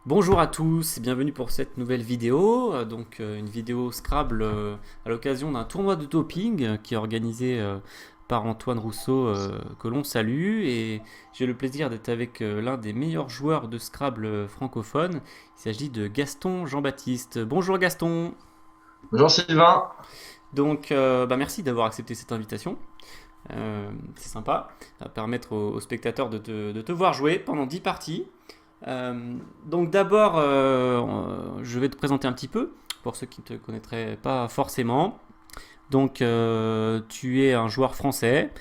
Bonjour à tous et bienvenue pour cette nouvelle vidéo. Une vidéo Scrabble à l'occasion d'un tournoi de topping qui est organisé par Antoine Rousseau que l'on salue. Et j'ai le plaisir d'être avec l'un des meilleurs joueurs de Scrabble francophone. Il s'agit de Gaston Jean-Baptiste. Bonjour Gaston. Bonjour Sylvain. Merci d'avoir accepté cette invitation. C'est sympa. Ça va permettre aux spectateurs de te voir jouer pendant 10 parties. Je vais te présenter un petit peu pour ceux qui ne te connaîtraient pas forcément. Tu es un joueur français,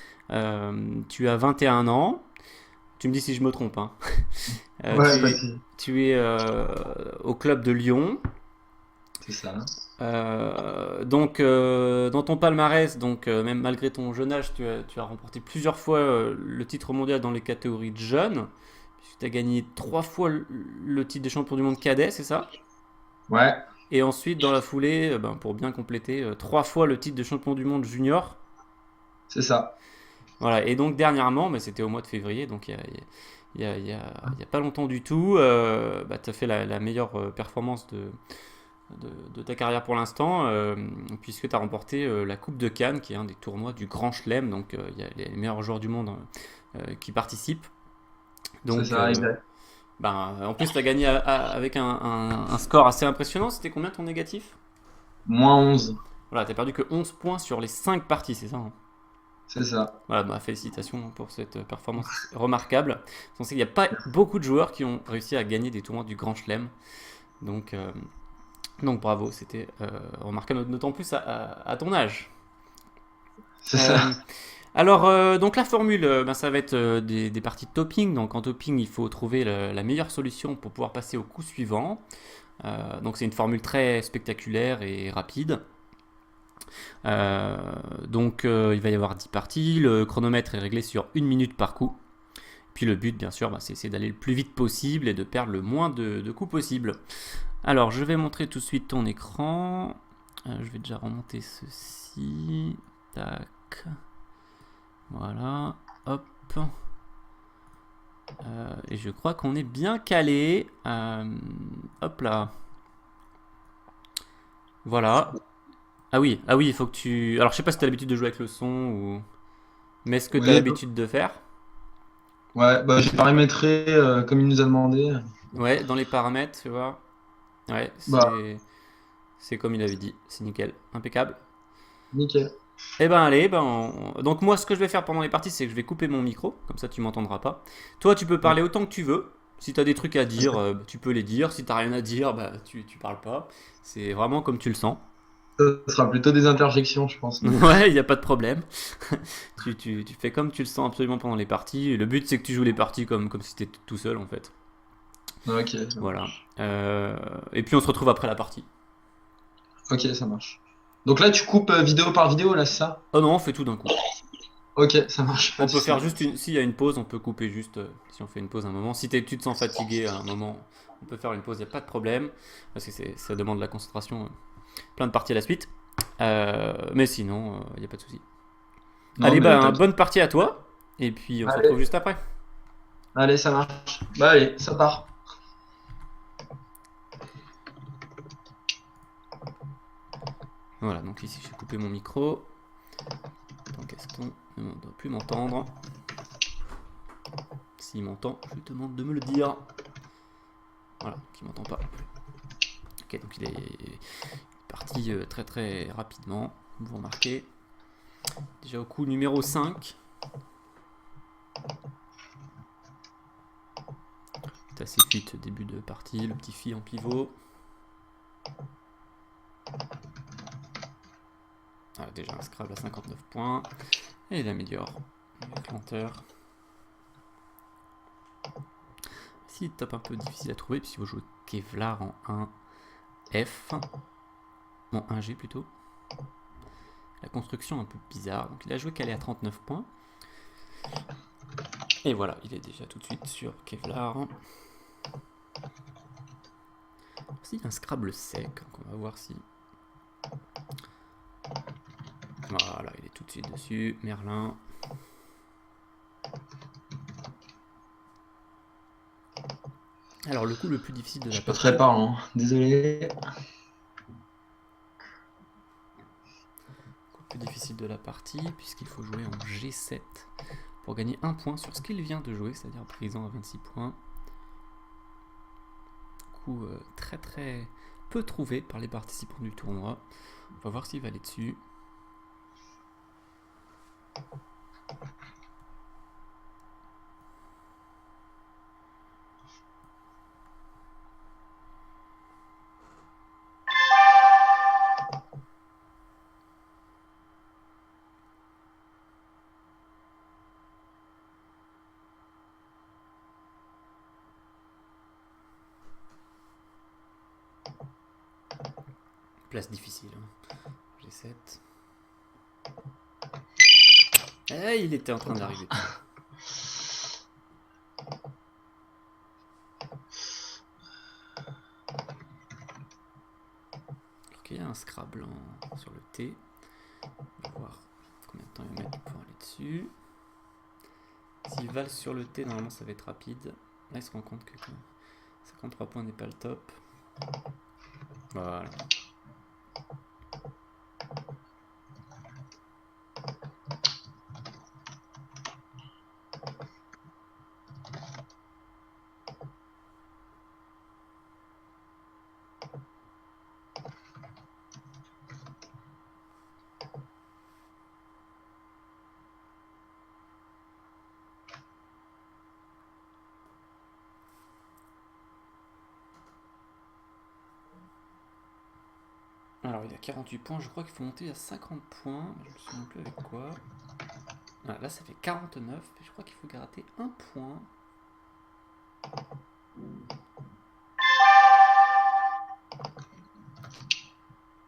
tu as 21 ans, tu me dis si je me trompe, hein. Euh, Ouais, pas de tu, souci. tu es au club de Lyon. C'est ça. Dans ton palmarès, même malgré ton jeune âge, tu as remporté plusieurs fois le titre mondial dans les catégories de jeunes. Tu as gagné 3 fois le titre de champion du monde cadet, c'est ça? Ouais, Et ensuite, dans la foulée, pour bien compléter, 3 fois le titre de champion du monde junior. c'est ça. Voilà, et donc dernièrement, mais c'était au mois de février, donc il y a pas longtemps du tout, tu as fait la meilleure performance de ta carrière pour l'instant, puisque tu as remporté la Coupe de Cannes, qui est un des tournois du Grand Chelem, donc il y a les meilleurs joueurs du monde qui participent. C'est Donc, ça, exact. en plus, tu as gagné avec un score assez impressionnant. C'était combien ton négatif? -11. Voilà, tu as perdu que 11 points sur les 5 parties, c'est ça, hein? C'est ça. Voilà, félicitations pour cette performance remarquable. On sait qu'il n'y a pas beaucoup de joueurs qui ont réussi à gagner des tournois du Grand Chelem. Donc, euh, donc bravo, c'était remarquable, d'autant plus à ton âge. C'est Euh, ça. donc la formule, ça va être des parties de topping. Donc en topping, il faut trouver la meilleure solution pour pouvoir passer au coup suivant. Donc c'est une formule très spectaculaire et rapide. Il va y avoir 10 parties. Le chronomètre est réglé sur 1 minute par coup. Puis le but, bien sûr, c'est d'aller le plus vite possible et de perdre le moins de coups possible. Alors, je vais montrer tout de suite ton écran. Je vais déjà remonter ceci. Tac. Voilà. Hop. Et je crois qu'on est bien calé. Hop là. Voilà. Ah oui, il faut que tu. Alors, je sais pas si tu as l'habitude de jouer avec le son ou. Mais est-ce que tu as Oui, l'habitude de faire? ouais, bah, j'ai paramétré comme il nous a demandé. Ouais, dans les paramètres, tu vois. Ouais, Bah, c'est comme il avait dit. C'est nickel. Impeccable. nickel. Eh ben allez, donc moi ce que je vais faire pendant les parties, c'est que je vais couper mon micro, comme ça tu m'entendras pas. Toi tu peux Ouais. parler autant que tu veux. Si tu as des trucs à dire, tu peux les dire. Si t'as rien à dire, tu parles pas. C'est vraiment comme tu le sens. Ça sera plutôt des interjections, je pense. Mais... Ouais, il n'y a pas de problème. Tu fais comme tu le sens absolument pendant les parties. Et le but c'est que tu joues les parties comme si t'étais tout seul en fait. Ok, ça Voilà. marche. Et puis on se retrouve après la partie. Ok, ça marche. Donc là, tu coupes vidéo par vidéo, là, c'est ça? Oh non, on fait tout d'un coup. Ok, ça marche, pas On de peut faire souci. juste une. S'il y a une pause, on peut couper juste. Si on fait une pause un moment. Si tu te sens fatigué à un moment, on peut faire une pause, il n'y a pas de problème. Parce que ça demande de la concentration. Plein de parties à la suite. Mais sinon, il n'y a pas de souci. Non, Allez, mais top. bonne partie à toi. Et puis on se retrouve Allez, juste après. allez, ça marche. Bah, allez, ça part. Voilà, donc ici j'ai coupé mon micro. Donc Gaston ne doit plus m'entendre. S'il m'entend, je lui demande de me le dire. Voilà, qui m'entend pas. Ok, donc il est parti très très rapidement. Vous remarquez. Déjà au coup numéro 5. C'est assez fuite début de partie, le petit fille en pivot. Ah, déjà un Scrabble à 59 points. Et il améliore avec lenteur. Ici, top un peu difficile à trouver, puisqu'il faut jouer Kevlar en 1F. En 1G plutôt. La construction un peu bizarre. Donc il a joué Calais à 39 points. Et voilà, il est déjà tout de suite sur Kevlar. Ici, un Scrabble sec. Donc on va voir si. Voilà, il est tout de suite dessus. Merlin. Alors le coup le plus difficile de Je la suis pas partie. très parlant, désolé. Le plus difficile de la partie, puisqu'il faut jouer en G7 pour gagner un point sur ce qu'il vient de jouer, c'est-à-dire paysan à 26 points. Coup très très peu trouvé par les participants du tournoi. On va voir s'il va aller dessus. Place difficile. Hein. G7. Eh, il était en train d'arriver dessus. Alors qu'il y a un Scrabble sur le T. On va voir combien de temps il va mettre pour aller dessus. S'il valse sur le T, normalement ça va être rapide. Là, il se rend compte que 53 points n'est pas le top. Voilà. Alors il a 48 points, je crois qu'il faut monter à 50 points. Je me souviens plus avec quoi. Voilà, là ça fait 49, et je crois qu'il faut gratter un point.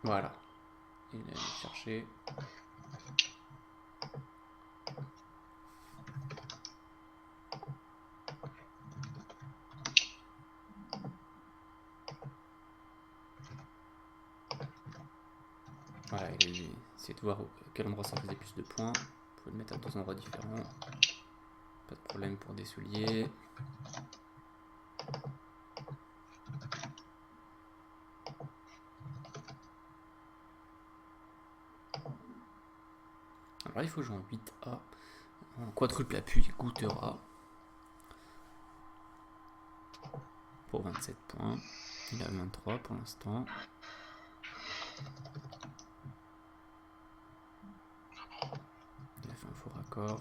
Voilà. Il a allé chercher. Voilà, il a essayé de voir à quel endroit ça faisait plus de points. Vous pouvez le mettre à deux endroits différents. Pas de problème pour des souliers. Alors il faut jouer en 8A. En quadruple appui, goûtera. Pour 27 points. Il a 23 pour l'instant. Il a fait un faux raccord.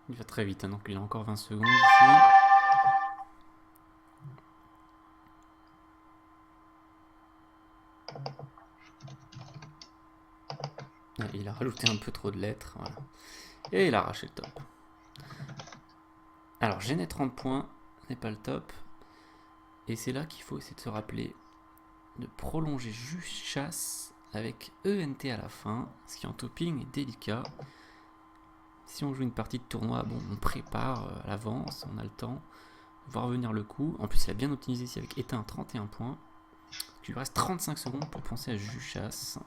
Il va très vite, hein, donc il a encore 20 secondes ici. Il a rajouté un peu trop de lettres. Voilà. Et il a arraché le top. Alors, gêner 30 points n'est pas le top. Et c'est là qu'il faut essayer de se rappeler de prolonger juste chasse avec ENT à la fin, ce qui en topping est délicat. Si on joue une partie de tournoi, bon, on prépare à l'avance, on a le temps de voir venir le coup. En plus, il a bien optimisé ici avec éteint 31 points. Il lui reste 35 secondes pour penser à juste chasse.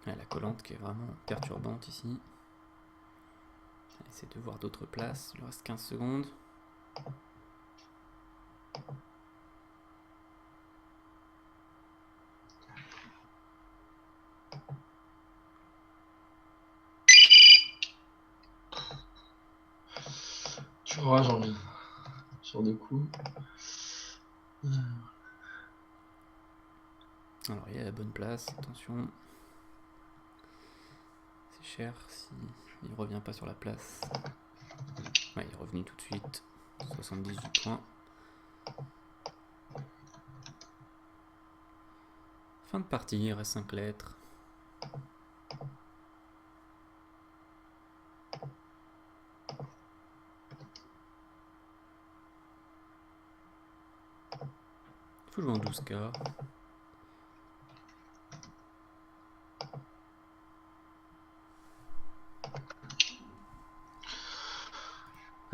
La collante qui est vraiment perturbante ici. Essayer de voir d'autres places. Il lui reste 15 secondes. Tu vois, j'en ai sur deux coups. Alors il y a la bonne place, attention. C'est cher si il revient pas sur la place. Ouais, il est revenu tout de suite. 78 points. Fin de partie, il reste 5 lettres. Il faut jouer en 12K.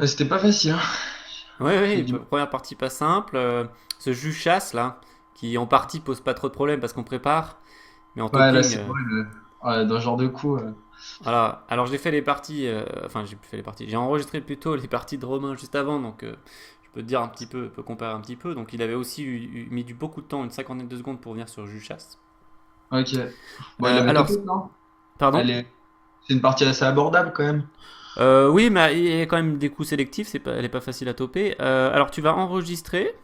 Ouais, c'était pas facile, hein. Ouais, J'ai eu ouais, du- première partie pas simple. Ce jus chasse là, qui en partie pose pas trop de problèmes parce qu'on prépare, mais en Ouais, là, topping, c'est horrible. Ouais, dans ce genre de coup. voilà. Alors j'ai fait les parties, enfin j'ai fait les parties, j'ai enregistré plutôt les parties de Romain juste avant, donc je peux te dire un petit peu, peut comparer un petit peu. Donc il avait aussi mis du beaucoup de temps, une cinquantaine de secondes pour venir sur jus chasse. Ok. Bon, il avait Alors, topé, non? pardon? Elle est... C'est une partie assez abordable quand même. Oui, mais il y a quand même des coups sélectifs, elle est pas facile à toper. Alors tu vas enregistrer,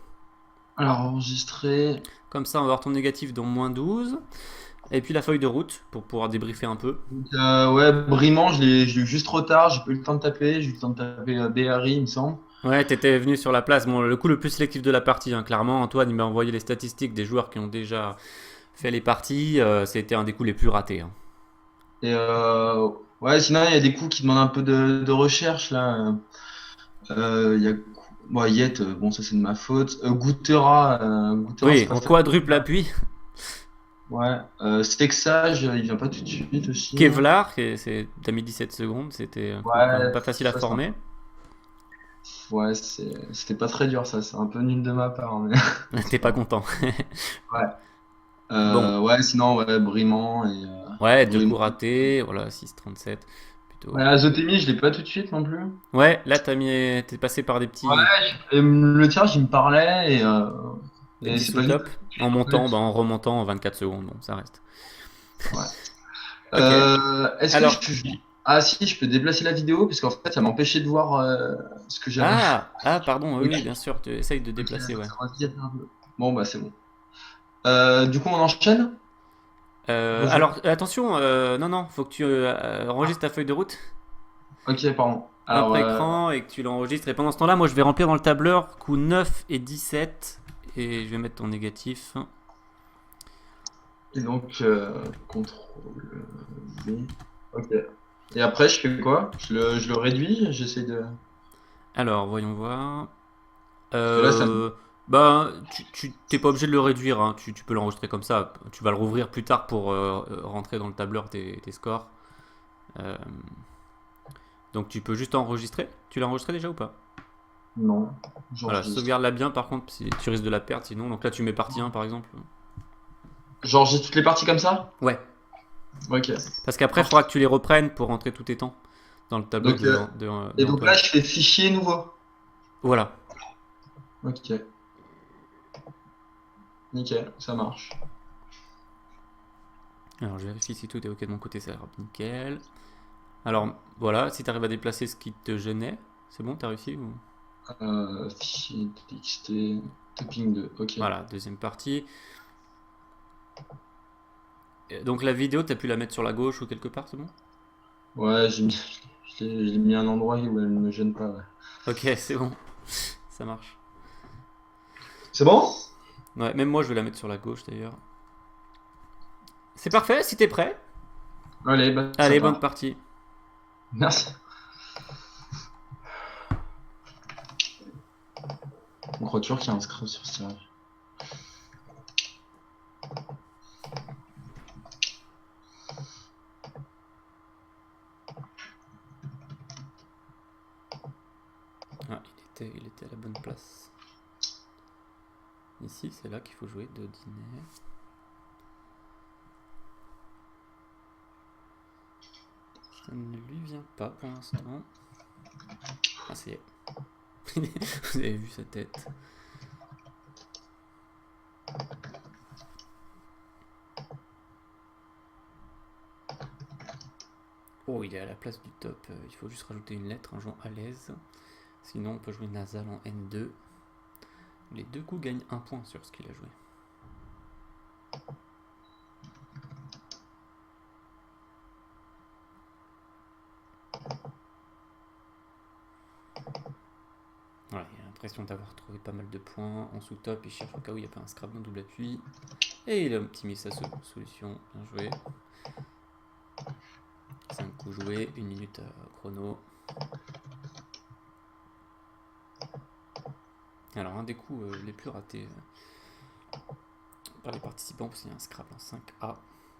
Alors, enregistré. comme ça on va voir ton négatif dans -12. Et puis la feuille de route pour pouvoir débriefer un peu. Donc, ouais, Brimant, je l'ai eu juste trop tard. J'ai pas eu le temps de taper. J'ai eu le temps de taper BRI, il me semble. Ouais, t'étais venu sur la place. Bon, le coup le plus sélectif de la partie, hein, clairement. Antoine, il m'a envoyé les statistiques des joueurs qui ont déjà fait les parties. C'était un des coups les plus ratés, hein. Et ouais, sinon, il y a des coups qui demandent un peu de recherche là. Il y a bon, Yet, bon, ça c'est de ma faute. Gouttera, Oui, c'est pas en facile. quadruple appui. Ouais. Stexage, il vient pas tout de suite aussi. Kevlar, t'as mis 17 secondes. C'était un coup quand même Ouais, pas facile à ça, former. ouais, c'était pas très dur ça. C'est un peu nul de ma part, mais T'es pas content. ouais. Bon, Ouais, sinon, ouais, Brimant ouais, deux Brimant. coups ratés. Voilà, 6,37. Plutôt. Ouais, Azotemi, je l'ai pas tout de suite non plus. Ouais, là, t'es passé par Ouais, petits, le tirage, il me parlait des et petits c'est pas venu. sous-tops. En montant, bah, en remontant en 24 secondes. Bon, ça reste. Ouais. Ok. Est-ce que Alors, Ah si, je peux déplacer la vidéo parce qu'en fait, ça m'empêchait de voir ce que j'avais. pardon, oui, Ok. oui, bien sûr, tu essayes de Ok, déplacer, ouais. ça revient un peu. Bon, bah c'est bon. Du coup, on enchaîne? Vos joueurs? Alors, attention, non, non, faut que tu enregistres ta feuille de route, Ok, pardon. hop Alors, écran, et que tu l'enregistres. Et pendant ce temps-là, moi, je vais remplir dans le tableur coups 9 et 17, et je vais mettre ton négatif. et donc, CTRL V. Ok. Et après, je fais quoi? Je le réduis? J'essaie de. Alors, voyons voir. Parce que là, ça. Euh, bah, tu t'es pas obligé de le réduire, hein, tu peux l'enregistrer comme ça. Tu vas le rouvrir plus tard pour rentrer dans le tableur tes scores. Euh, donc, tu peux juste enregistrer. Tu l'as enregistré déjà ou pas? Non, Voilà, j'enregistre. sauvegarde-la bien par contre, si tu risques de la perdre sinon. Donc là, tu mets partie 1 par exemple. J'enregistre toutes les parties comme ça? Ouais, Ok. parce qu'après, il faudra que tu les reprennes pour rentrer tous tes temps dans le tableau Donc, de et donc là, Antoine. je fais fichier nouveau. Voilà. Ok, nickel, ça marche. Alors, je vérifie si tout est ok de mon côté, ça a l'air nickel. Alors, voilà, si tu arrives à déplacer ce qui te gênait, c'est bon, t'as réussi ou... Fichier txt, topping 2, ok. Voilà, deuxième partie. Donc la vidéo, t'as pu la mettre sur la gauche ou quelque part, c'est bon? Ouais, je l'ai mis à un endroit où elle ne me gêne pas. Ouais. Ok, c'est bon, ça marche. C'est bon? Ouais, même moi, je vais la mettre sur la gauche d'ailleurs. C'est parfait, si t'es prêt. Allez, bah, ça Allez, bonne part. partie. Merci. On croit toujours qu'il y a un scrap sur ce tirage. Ah, il était à la bonne place. Ici, c'est là qu'il faut jouer de dîner. Ça ne lui vient pas pour l'instant. Ah, ça y est. Vous avez vu sa tête. Oh, il est à la place du top. Il faut juste rajouter une lettre, un jouant à l'aise. Sinon, on peut jouer nasal en N2. Les deux coups gagnent un point sur ce qu'il a joué. Voilà, il a l'impression d'avoir trouvé pas mal de points. En sous-top, il cherche au cas où il n'y a pas un scrap d'un double appui. Et il a optimisé sa solution. Bien joué. 5 coups joués, 1 minute chrono. Alors, un des coups les plus ratés par les participants, parce qu'il y a un scrap en 5A.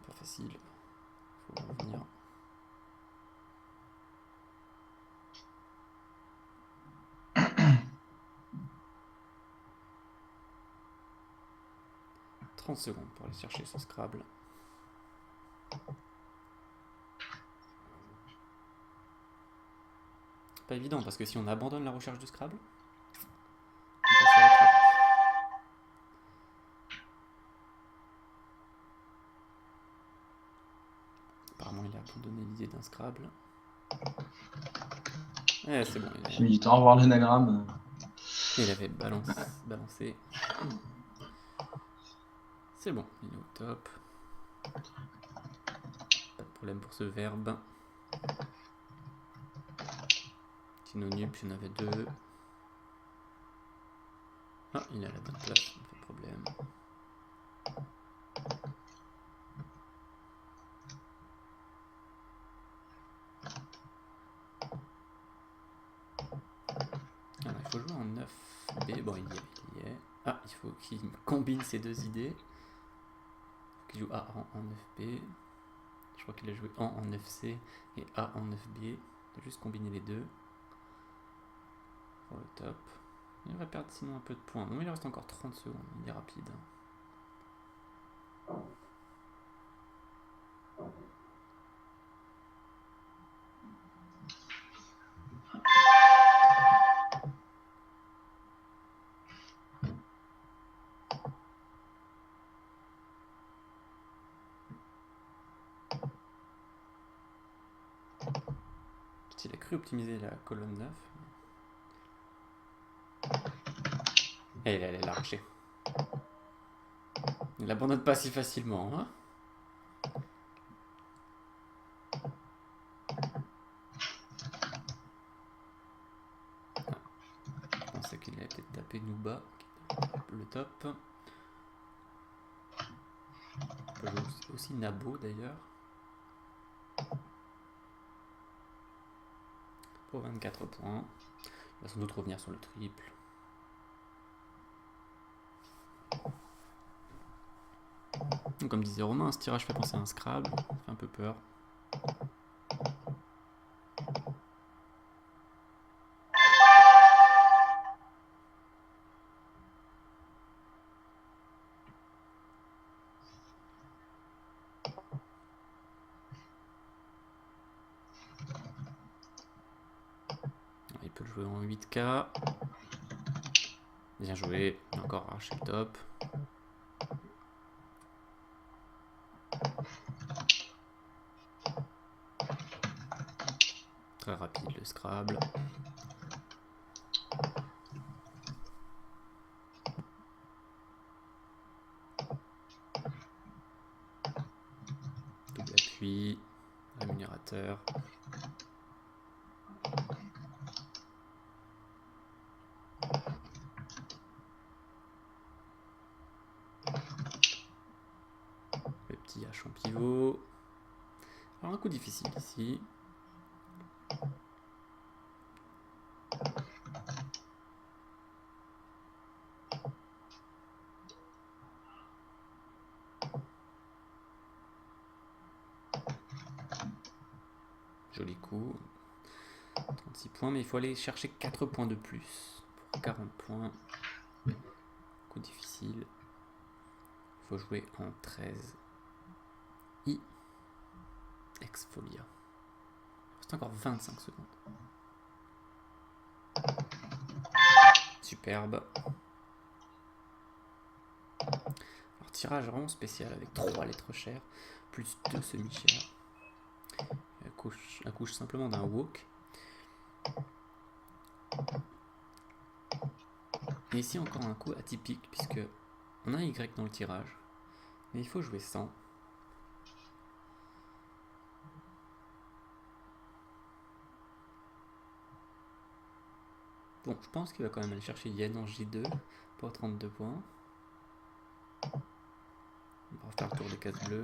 Pas facile. Faut revenir. 30 secondes pour aller chercher ce Scrabble. Pas évident parce que si on abandonne la recherche du Scrabble, on passe à la trappe. Apparemment il a abandonné l'idée d'un Scrabble. C'est bon. J'ai mis du temps à voir l'anagramme. Il avait balancé. C'est bon, il est au top. Pas de problème pour ce verbe. Synonyme, il y en avait 2. Ah, il est à la bonne place, pas de problème. Alors, il faut jouer en 9B. Bon, il y est. Ah, il faut qu'il combine ces deux idées. Il faut qu'il joue A en 9B. Je crois qu'il a joué en 9C et A en 9B. Il faut juste combiner les deux. Pour le top. Il va perdre sinon un peu de points. Non, il reste encore 30 secondes. Il est rapide. Il a cru optimiser la colonne 9. Et il allait l'arracher. Il n'abandonne pas si facilement. Hein. Je pensais qu'il allait peut-être taper Nuba, le top. On peut jouer aussi Nabo d'ailleurs. Pour 24 points. Il va sans doute revenir sur le triple. Donc, comme disait Romain, ce tirage fait penser à un Scrabble. Ça fait un peu peur. Il peut le jouer en 8K. Bien joué. Il a encore arraché le top. Très rapide le Scrabble. Double appui. Rémunérateur. Le petit H en pivot. Alors un coup difficile ici. Joli coup. 36 points, mais il faut aller chercher 4 points de plus. Pour 40 points. Coup difficile. Il faut jouer en 13. I. Exfolia. Il reste encore 25 secondes. Superbe. Alors, tirage vraiment spécial avec 3 lettres chères, plus 2 semi-chères. Accouche simplement d'un wok. Et ici encore un coup atypique, puisque on a un Y dans le tirage. Mais il faut jouer sans. Bon, je pense qu'il va quand même aller chercher Yen en J2 pour 32 points. On va refaire le tour des cases bleues.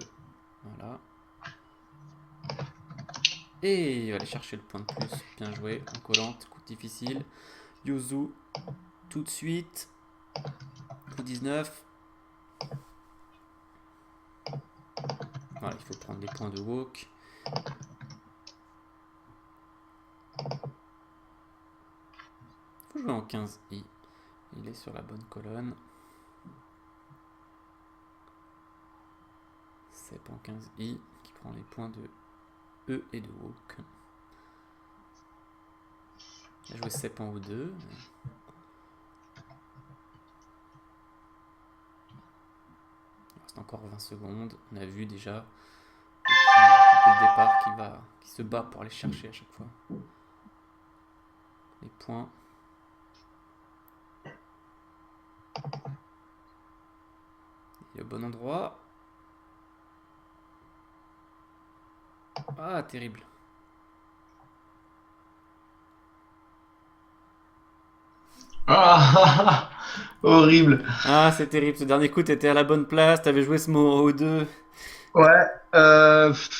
Voilà. Et il va aller chercher le point de plus. Bien joué. En collante. Coup difficile. Yuzu. Tout de suite. Coup 19. Voilà, il faut prendre les points de wok. Il faut jouer en 15i. Il est sur la bonne colonne. Sep en 15i qui prend les points de E et de Wook. Il a joué Sep en O2. Il reste encore 20 secondes. On a vu déjà depuis le départ qui se bat pour aller chercher à chaque fois les points. Il est au bon endroit. Ah, terrible. Ah, horrible. Ah, c'est terrible. Ce dernier coup, t'étais à la bonne place. T'avais joué ce mot en O2. Ouais.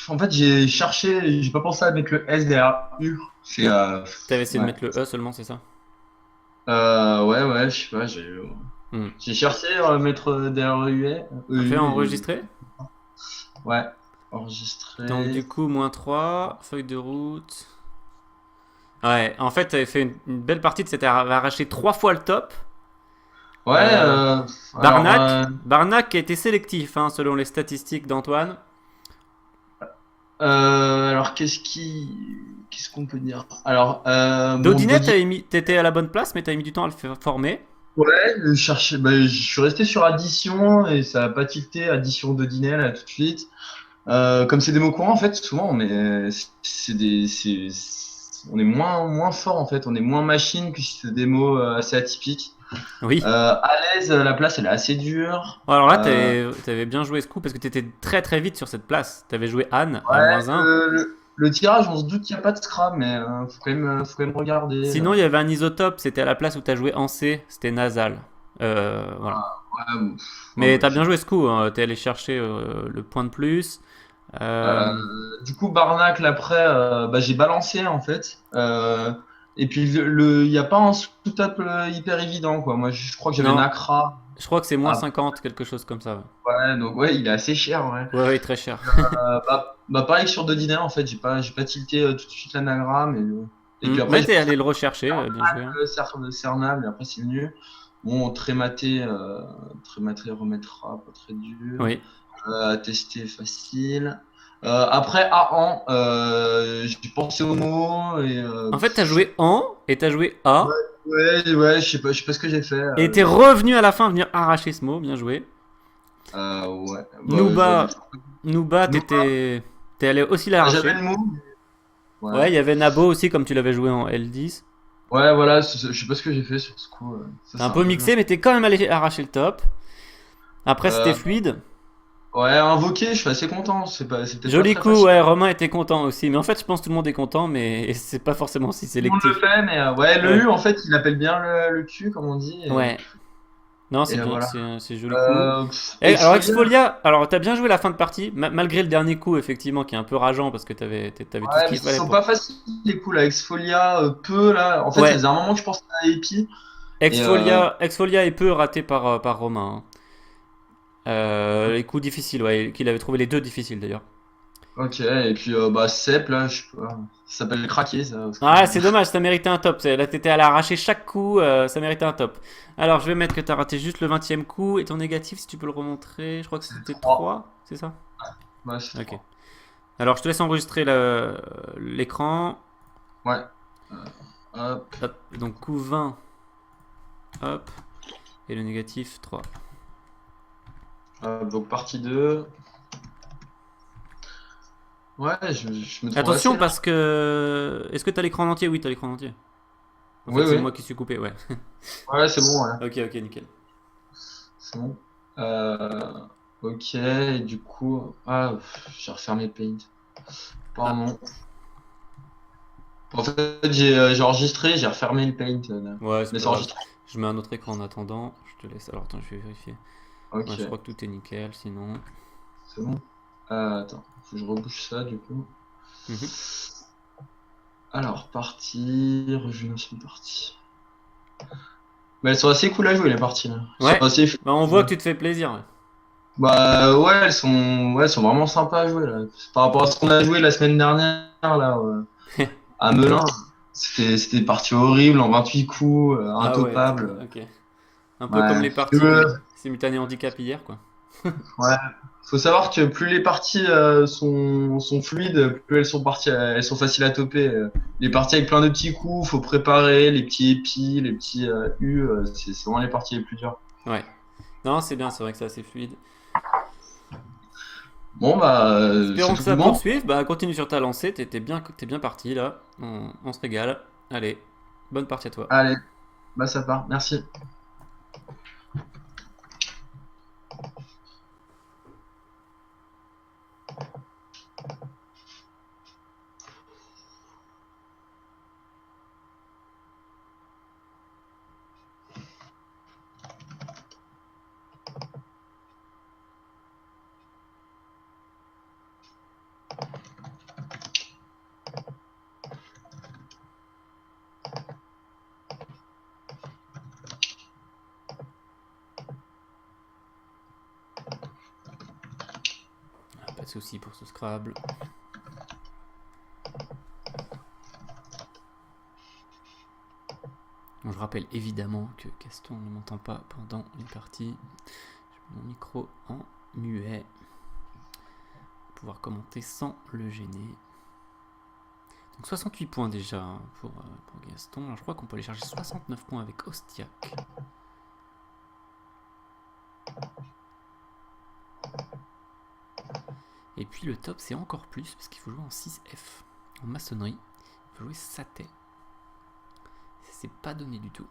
En fait, j'ai cherché, j'ai pas pensé à mettre le S derrière U. C'est T'avais essayé de ouais. mettre le E seulement, c'est ça? Ouais, je sais pas, Hmm. j'ai cherché à mettre derrière UE. Fais EU, enregistrer. ouais, Donc, enregistrer. du coup, -3, feuille de route. Ouais, en fait, t'avais fait une belle partie. T'avais arraché 3 fois le top. Ouais, Euh, alors, Barnac qui a été sélectif, hein, selon les statistiques d'Antoine. alors qu'est-ce qu'on peut dire? Alors, bon, Dodinet, Dodi, t'étais à la bonne place, mais t'as mis du temps à le faire former. ouais, bah, je suis resté sur addition et ça a pas tilté, addition Dodinet là tout de suite. Comme c'est des mots courants, en fait, souvent, on est moins fort, en fait, on est moins machine que si c'est des mots assez atypiques. Oui. À l'aise, la place, elle est assez dure. Bon, alors là, t'avais bien joué ce coup parce que t'étais très très vite sur cette place. T'avais joué Anne à Ouais, -1. le tirage, on se doute qu'il n'y a pas de scram, mais faut quand même regarder. Sinon, il y avait un isotope, c'était à la place où t'as joué en C, c'était nasal. Voilà. Ouais, bon, ouais, Mais bah, t'as bien joué ce coup, hein. T'es allé chercher le point de plus. Euh, Euh, du coup, Barnacle, après, bah, j'ai balancé, en fait. Et puis, il n'y a pas un sous-top hyper évident, quoi. Moi, je crois que j'avais non, Nacra. je crois que c'est Ah, -50, quelque chose comme ça. ouais, donc, ouais, il est assez cher, ouais. Ouais, ouais, très cher. Pareil que sur Dodiner, en fait, j'ai pas tilté tout de suite l'anagramme. Et puis après, Mais j'ai t'es allé le rechercher, bien joué, hein. Cernable, et après, c'est venu. Bon, Trématé remettra, pas très dur. Oui. Tester facile. Après, A1, j'ai pensé au mot et En fait, t'as joué en et t'as joué A. ouais, je sais pas ce que j'ai fait. Et t'es revenu à la fin venir arracher ce mot, bien joué. Ouais, bah, j'aurais dû Nouba, faire. Nouba, Non, t'es allé aussi j'avais l'arracher. le mot. Ouais, Ouais, il y avait Nabo aussi, comme tu l'avais joué en L10. ouais, voilà, je sais pas ce que j'ai fait sur ce coup. Ça, T'as un c'est un peu peu dur. mixé, mais t'es quand même allé arracher le top. Après, c'était Euh, fluide. ouais, invoqué, je suis assez content. C'est peut-être pas Joli très coup, facile. ouais, Romain était content aussi. Mais en fait, je pense que tout le monde est content, mais c'est pas forcément si Tout le monde le sélectif. fait, mais ouais, le Ouais. U, en fait, il appelle bien le cul, comme on dit. Ouais. Non, c'est Et bien, voilà. c'est joli coup. Alors, Exfolia. Exfolia, alors t'as bien joué la fin de partie, malgré le dernier coup, effectivement, qui est un peu rageant parce que t'avais tout ce Ouais, mais qu'il ils fallait sont pour. pas faciles les coups là. Exfolia, peu là. En fait, ça Ouais, faisait un moment que je pensais à Epi. Et Exfolia est peu raté par Romain, hein. Les coups difficiles, ouais, qu'il avait trouvé les deux difficiles d'ailleurs. ok, et puis bah Sep là, je sais pas. Ça s'appelle craquer ça. Parce que... Ah, c'est dommage, ça méritait un top. Là, t'étais à l'arracher chaque coup, ça méritait un top. Alors, je vais mettre que t'as raté juste le 20e coup et ton négatif, si tu peux le remontrer. Je crois que c'était 3. 3, c'est ça? Ouais, c'est Ok. 3. Alors, je te laisse enregistrer l'écran. Ouais. Hop. Hop, donc coup 20. Hop. Et le négatif 3. Donc partie 2. Ouais, je me trouve Attention assez là. parce que. Est-ce que t'as l'écran entier? Oui, t'as l'écran entier. En Oui, fait, c'est oui. moi qui suis coupé, ouais. Ouais, c'est bon, ouais. Ok, ok, nickel. C'est bon. Ok, et du coup. Ah, j'ai refermé Paint. Ah, Pardon. En fait, j'ai enregistré, j'ai refermé le Paint. ouais, c'est Mais pas c'est grave. enregistré. Je mets un autre écran en attendant. Je te laisse. Alors, attends, je vais vérifier. Ouais, je Ok, crois que tout est nickel, sinon. c'est bon. Attends, faut que je rebouche ça du coup. Mhm. Alors, partie, revenons sur partie. Mais elles sont assez cool à jouer les parties là. Elles sont Ouais, assez fluides. bah, on voit que tu te fais plaisir, ouais. Bah ouais, elles sont vraiment sympas à jouer là. Par rapport à ce qu'on a joué la semaine dernière là, à Melun, c'était des parties horribles en 28 coups, Ah ouais, intopables. ok. Un peu comme Ouais. les parties simultanées handicap hier, quoi. Ouais. Faut savoir que plus les parties sont fluides, plus elles sont faciles à toper. Les parties avec plein de petits coups, faut préparer les petits épis, les petits U, c'est vraiment les parties les plus dures. Ouais. Non, c'est bien, c'est vrai que c'est assez fluide. Bon, bah, c'est Espérons que tout ça bon. poursuive. Bah, continue sur ta lancée, t'es bien parti là. On se régale. Allez, bonne partie à toi. Allez, bah ça part. Merci. Ah, pas de soucis pour ce Scrabble. Bon, je rappelle évidemment que Gaston ne m'entend pas pendant les parties. Je mets mon micro en muet pour pouvoir commenter sans le gêner. Donc 68 points déjà pour Gaston. Alors, je crois qu'on peut aller chercher 69 points avec Ostiak. Et puis le top c'est encore plus parce qu'il faut jouer en 6F. En maçonnerie, il faut jouer Saté. Ça c'est pas donné du tout.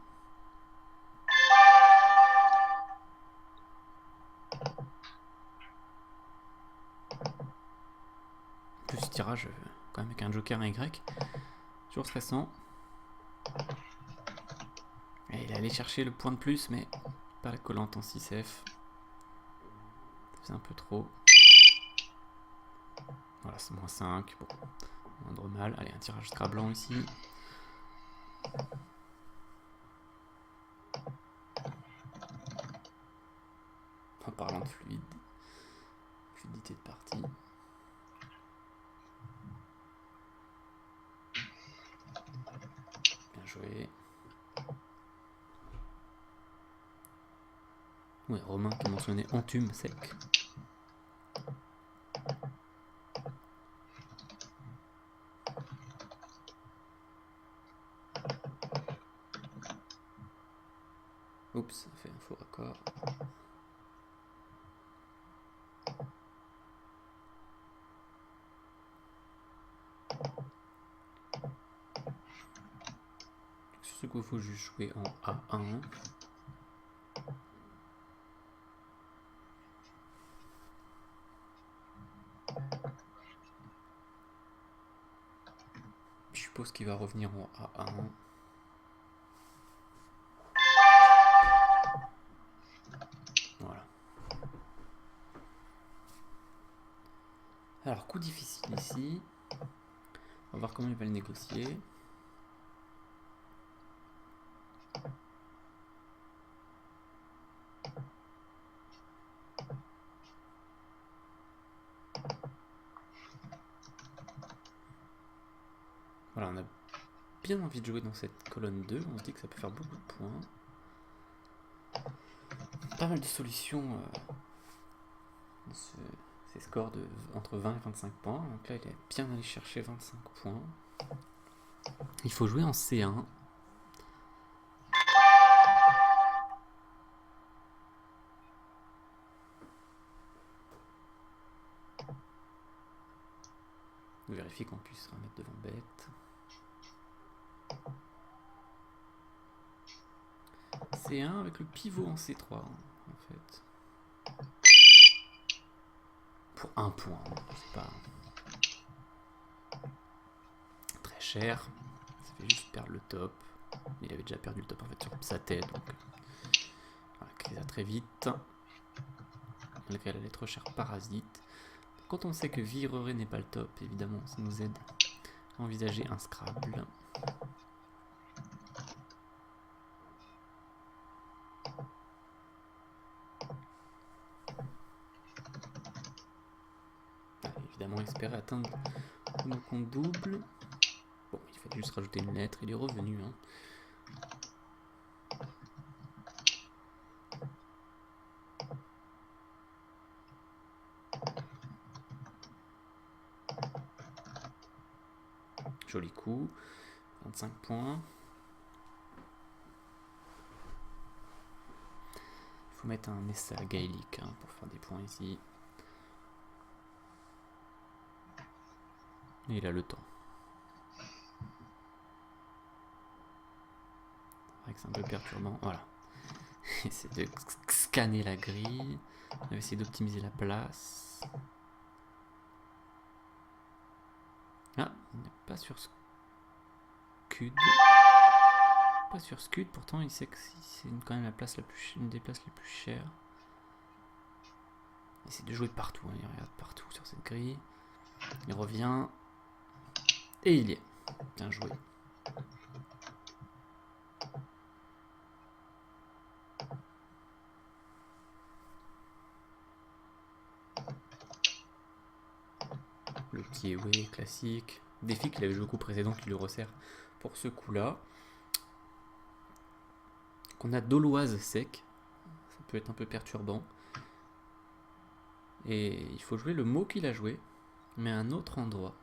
En plus tirage quand même avec un joker et un Y. Toujours stressant. Et il est allé chercher le point de plus mais pas la collante en 6F. Ça faisait un peu trop. Voilà, c'est moins 5. Bon, moindre mal. Allez, un tirage Scrablant ici. En parlant de fluidité de partie. Bien joué. Ouais, Romain qui mentionnait entume sec. Oups, ça fait un faux raccord. Sur ce coup, il faut juste jouer en A1. Je suppose qu'il va revenir en A1. Voilà. Alors, coup difficile ici. On va voir comment il va le négocier. Voilà, on a bien envie de jouer dans cette colonne 2. On se dit que ça peut faire beaucoup de points. Pas mal de solutions dans ces scores de entre 20 et 25 points. Donc là, il est bien allé chercher 25 points. Il faut jouer en C1. On vérifie qu'on puisse remettre devant bête. C1 avec le pivot en C3 en fait. Pour un point, c'est pas très cher. Ça fait juste perdre le top. Il avait déjà perdu le top en fait sur sa tête, donc voilà, crée ça très vite. Malgré la lettre chère parasite. Quand on sait que Vireré n'est pas le top, évidemment, ça nous aide à envisager un Scrabble. Allez, évidemment, espérer atteindre nos comptes doubles. Bon, il fallait juste rajouter une lettre, il est revenu. Hein. Joli coup. 25 points. Il faut mettre un essai à gaélique pour faire des points ici. Et il a le temps. C'est vrai que c'est un peu perturbant. Voilà. Essayer de scanner la grille. On va essayer d'optimiser la place. Ah, on n'est pas sur Scud. Pas sur Scud, pourtant il sait que c'est quand même la place une des places les plus chères. Il essaie de jouer partout, il regarde partout sur cette grille. Il revient. Et il y est. Bien joué. Le petit Ewe classique. Défi qu'il avait joué au coup précédent qui le resserre pour ce coup-là. On a Doloise sec. Ça peut être un peu perturbant. Et il faut jouer le mot qu'il a joué, mais à un autre endroit.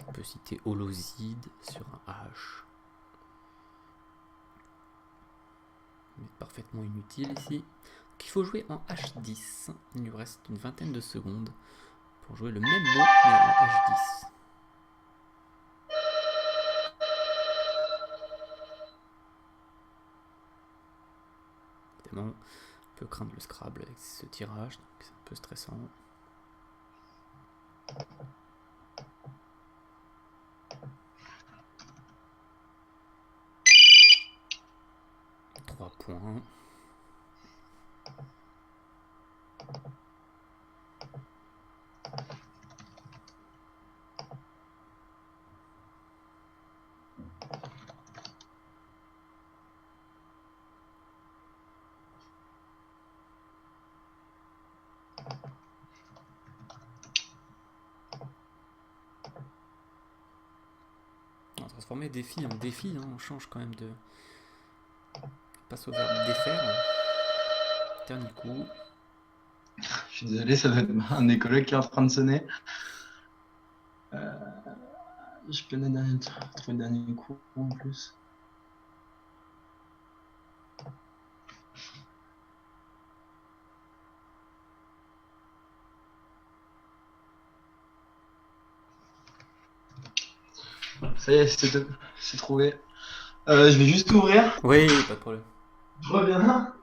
On peut citer Holoside sur un H. Mais parfaitement inutile ici. Donc il faut jouer en H10. Il nous reste une vingtaine de secondes pour jouer le même mot mais en H10. Évidemment, on peut craindre le Scrabble avec ce tirage, donc c'est un peu stressant. Points. On va transformer défi en défi, on change quand même de... On passe au verbe défaire. Dernier coup. Je suis désolé, ça doit être un des collègues qui est en train de sonner. Je peux trouver le dernier coup en plus. Ça y est, c'est trouvé. Je vais juste ouvrir. Oui, pas de problème. Je reviens.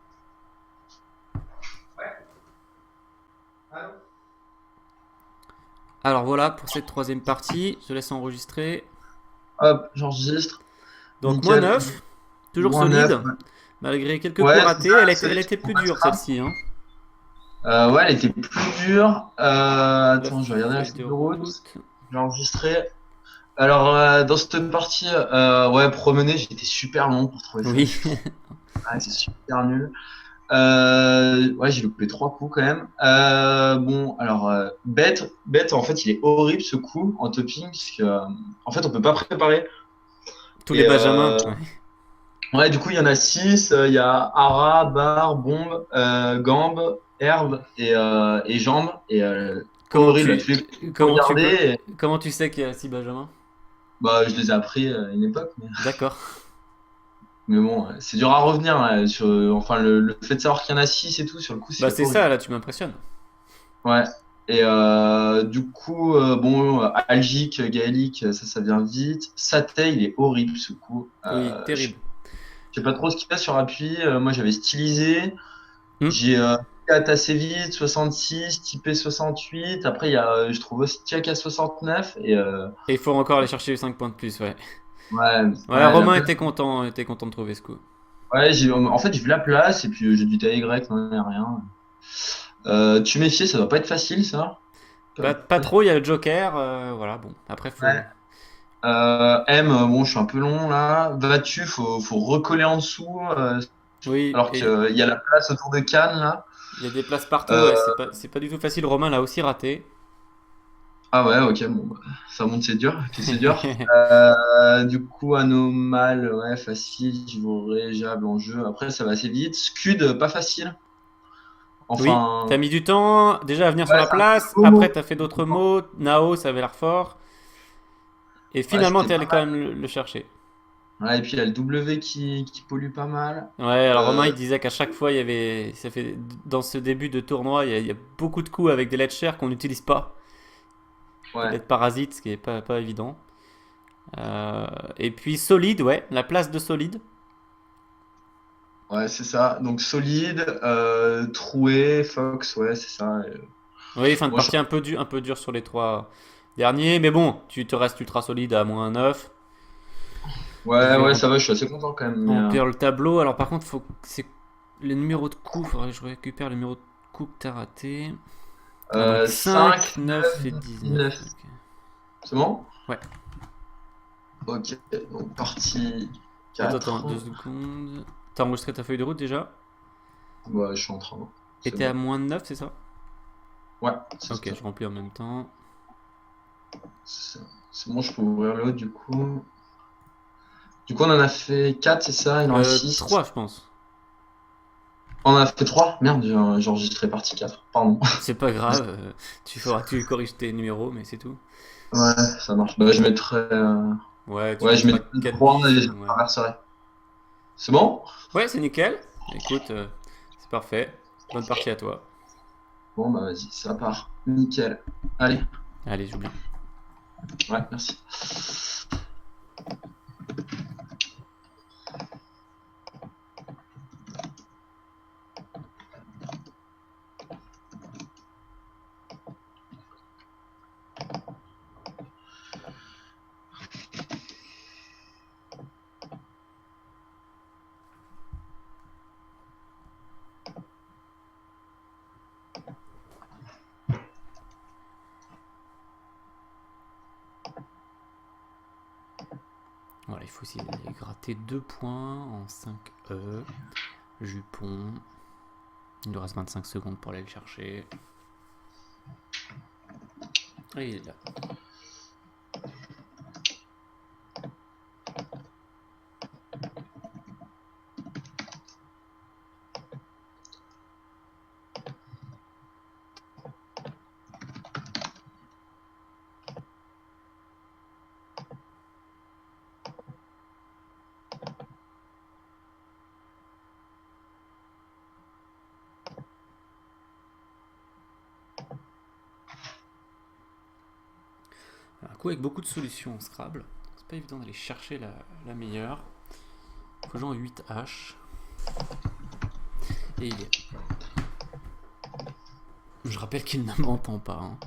Alors voilà pour cette troisième partie. Je laisse enregistrer. Hop, j'enregistre. Donc Nickel. moins 9. Toujours Moins solide. 9, ouais. Malgré quelques Ouais, coups ratés. Elle était plus dure ça. celle-ci. Ouais, elle était plus dure. Attends, je vais regarder la Feuille feuille de de route. route. J'ai enregistré. Alors, dans cette partie, ouais, promener, j'étais super long pour trouver ça. Oui. Ouais, c'est super nul. Ouais, j'ai loupé 3 coups quand même. Bon, alors, bête, en fait, il est horrible ce coup en topping, parce que, en fait, on peut pas préparer. Tous Et, les benjamins. Ouais. Ouais, du coup, il y en a 6. Il y a hara, barre, bombe, gambe, herbe et jambe. Et horrible, à tous les coups, faut regarder. Comment tu sais qu'il y a 6 benjamins? Bah, je les ai appris à une époque. D'accord. Mais bon, c'est dur à revenir hein, sur, enfin, le fait de savoir qu'il y en a 6 et tout, sur le coup, c'est Bah c'est horrible. ça, là tu m'impressionnes. Ouais. Et du coup, bon, algique, gaélique, ça vient vite. Saté, il est horrible ce coup. Oui, terrible. Je sais pas trop ce qu'il y a sur appui. Moi, j'avais stylisé. J'ai 4 assez vite, 66, typé 68. Après, il y a, je trouve aussi Tiak à 69. Et il faut encore aller chercher les 5 points de plus, ouais. Ouais, Romain était content de trouver ce coup. Ouais, en fait, j'ai vu la place et puis j'ai dû tailler grec, non, il n'y a rien. Tu méfies, ça doit pas être facile, ça. Pas trop, il y a le Joker, voilà, bon, après faut... Ouais. M, bon, je suis un peu long là. Vas-tu, faut recoller en dessous. Oui, alors qu'il y a la place autour de Cannes là. Il y a des places partout, ouais, c'est pas du tout facile. Romain l'a aussi raté. Ah ouais, ok, bon, bah, ça monte, c'est dur. Ok, c'est dur. Du coup, Anomal, ouais, facile. Djavoréjable en jeu. Après, ça va assez vite. Scud, pas facile. Oui, t'as Enfin, mis du temps déjà à venir sur ouais, la c'est un place. nouveau Après, mot. t'as fait d'autres mots. Nao, ça avait l'air fort. Et Ouais, finalement, c'était t'es pas allé quand même le chercher. mal. Ouais, et puis, il y a le W qui pollue pas mal. Ouais, alors Romain, Euh, il disait qu'à chaque fois, il y avait, ça fait, dans ce début de tournoi, il y a beaucoup de coups avec des lettres chères qu'on n'utilise pas. Des ouais, lettres parasites, ce qui est pas évident. Euh, et puis solide, ouais, la place de solide. ouais, c'est ça. Donc, solide, troué, Fox, ouais, c'est ça. Oui, fin de Moi, je... partie un peu dur sur les trois derniers, mais bon, tu te restes ultra solide à moins 9. Je Ouais, vais ouais, ça va, je suis assez content quand même. remplir le tableau. Alors par contre, c'est le numéro de coup, faudrait que je récupère le numéro de coup que t'as raté. Ah, donc 5, 5, 9 et 19. 19. Ok. C'est bon? Ouais. Ok, donc partie Attends, 4. 2 secondes. T'as enregistré ta feuille de route déjà? Ouais, je suis en train. Et C'est t'es à bon. moins de 9, c'est ça? Ouais, c'est Ok, ça. je remplis en même temps. C'est bon, je peux ouvrir l'autre du coup. Du coup, on en a fait 4, c'est ça? Il en reste 6. 3, je pense. On en a fait 3. Merde, j'ai enregistré partie 4. Pardon. C'est pas grave, tu corriges tes numéros, mais c'est tout. Ouais, ça marche. Bah, je mettrai, Ouais, tu ouais, je mettras mettrai 4 3 bis. et je Ouais, renverserai. C'est bon? ouais c'est nickel. Écoute, c'est parfait. Bonne partie à toi. Bon, bah vas-y, ça part. Nickel. Allez. Allez, joue bien. Ouais, merci. Voilà, il faut aussi gratter 2 points en 5E. Jupon. Il nous reste 25 secondes pour aller le chercher. Et il est là. Un coup avec beaucoup de solutions en Scrabble. C'est pas évident d'aller chercher la meilleure. Il faut jouer en 8H. Et il est. Je rappelle qu'il ne m'entend pas. Hein.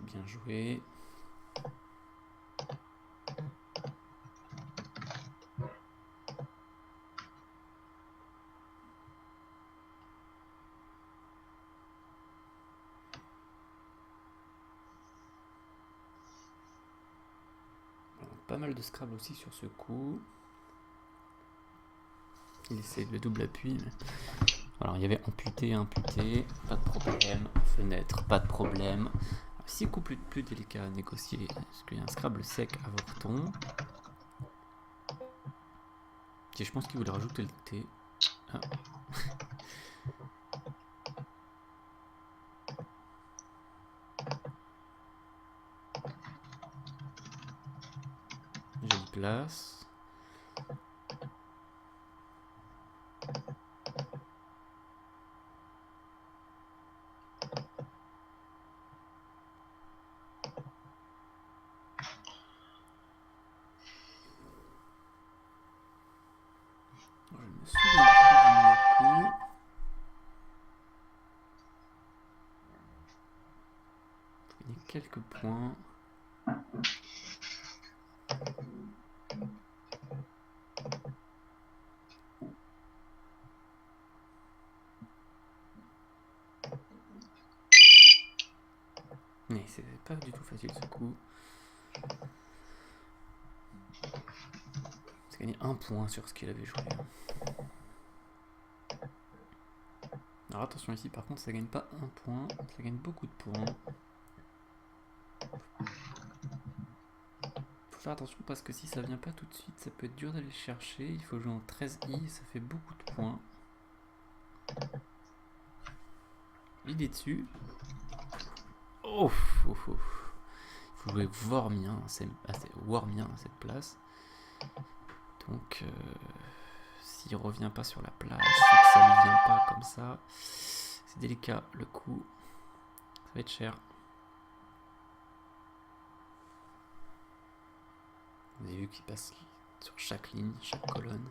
Bien joué. Pas mal de Scrabble aussi sur ce coup. Il essaie le double appui. Mais... Alors il y avait amputé, imputé, pas de problème. Fenêtre, pas de problème. 6 coups plus délicats à négocier. Est-ce qu'il y a un Scrabble sec à Vorton? Je pense qu'il voulait rajouter le T. Ah. Jolie place. Je me souviens plus du meilleur coup. Faut gagner quelques points. c'est pas du tout facile ce coup. Il a gagné 1 point sur ce qu'il avait joué. Alors attention ici, par contre, ça gagne pas 1 point, ça gagne beaucoup de points. Faut faire attention parce que si ça vient pas tout de suite, ça peut être dur d'aller le chercher. Il faut jouer en 13i et ça fait beaucoup de points. Il est dessus. Oh, oh, oh. Il faut jouer Wormien à cette place. Donc, s'il revient pas sur la place, c'est que ça lui vient pas comme ça. C'est délicat le coup. Ça va être cher. Vous avez vu qu'il passe sur chaque ligne, chaque colonne.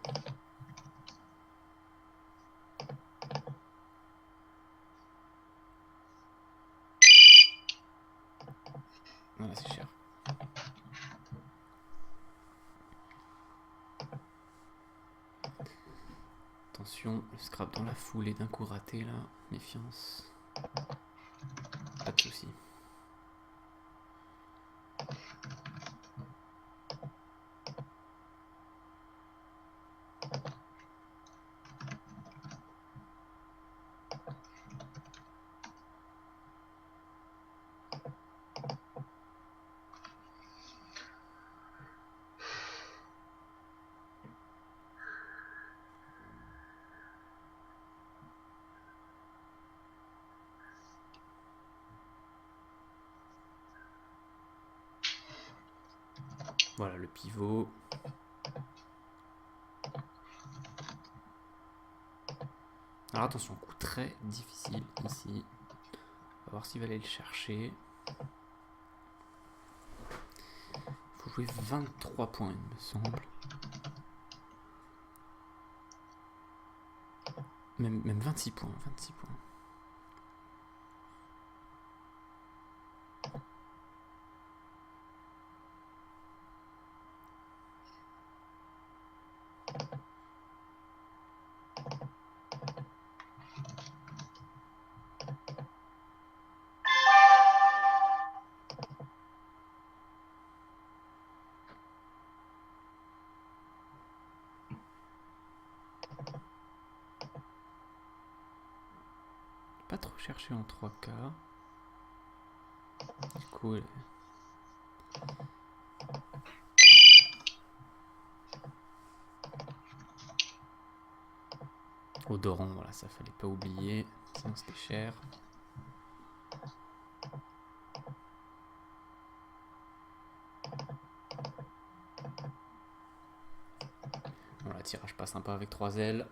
Voilà, c'est cher. Attention, le scrap dans la foule est d'un coup raté là. Méfiance. Pas de soucis. Voilà le pivot. Alors attention, coup très difficile ici. On va voir s'il va aller le chercher. Il faut jouer 23 points, il me semble. Même 26 points, 26 points. Pas trop cherché en 3K. Du coup, Odoran, voilà, ça fallait pas oublier, sinon c'était cher. Voilà, tirage pas sympa avec 3 ailes.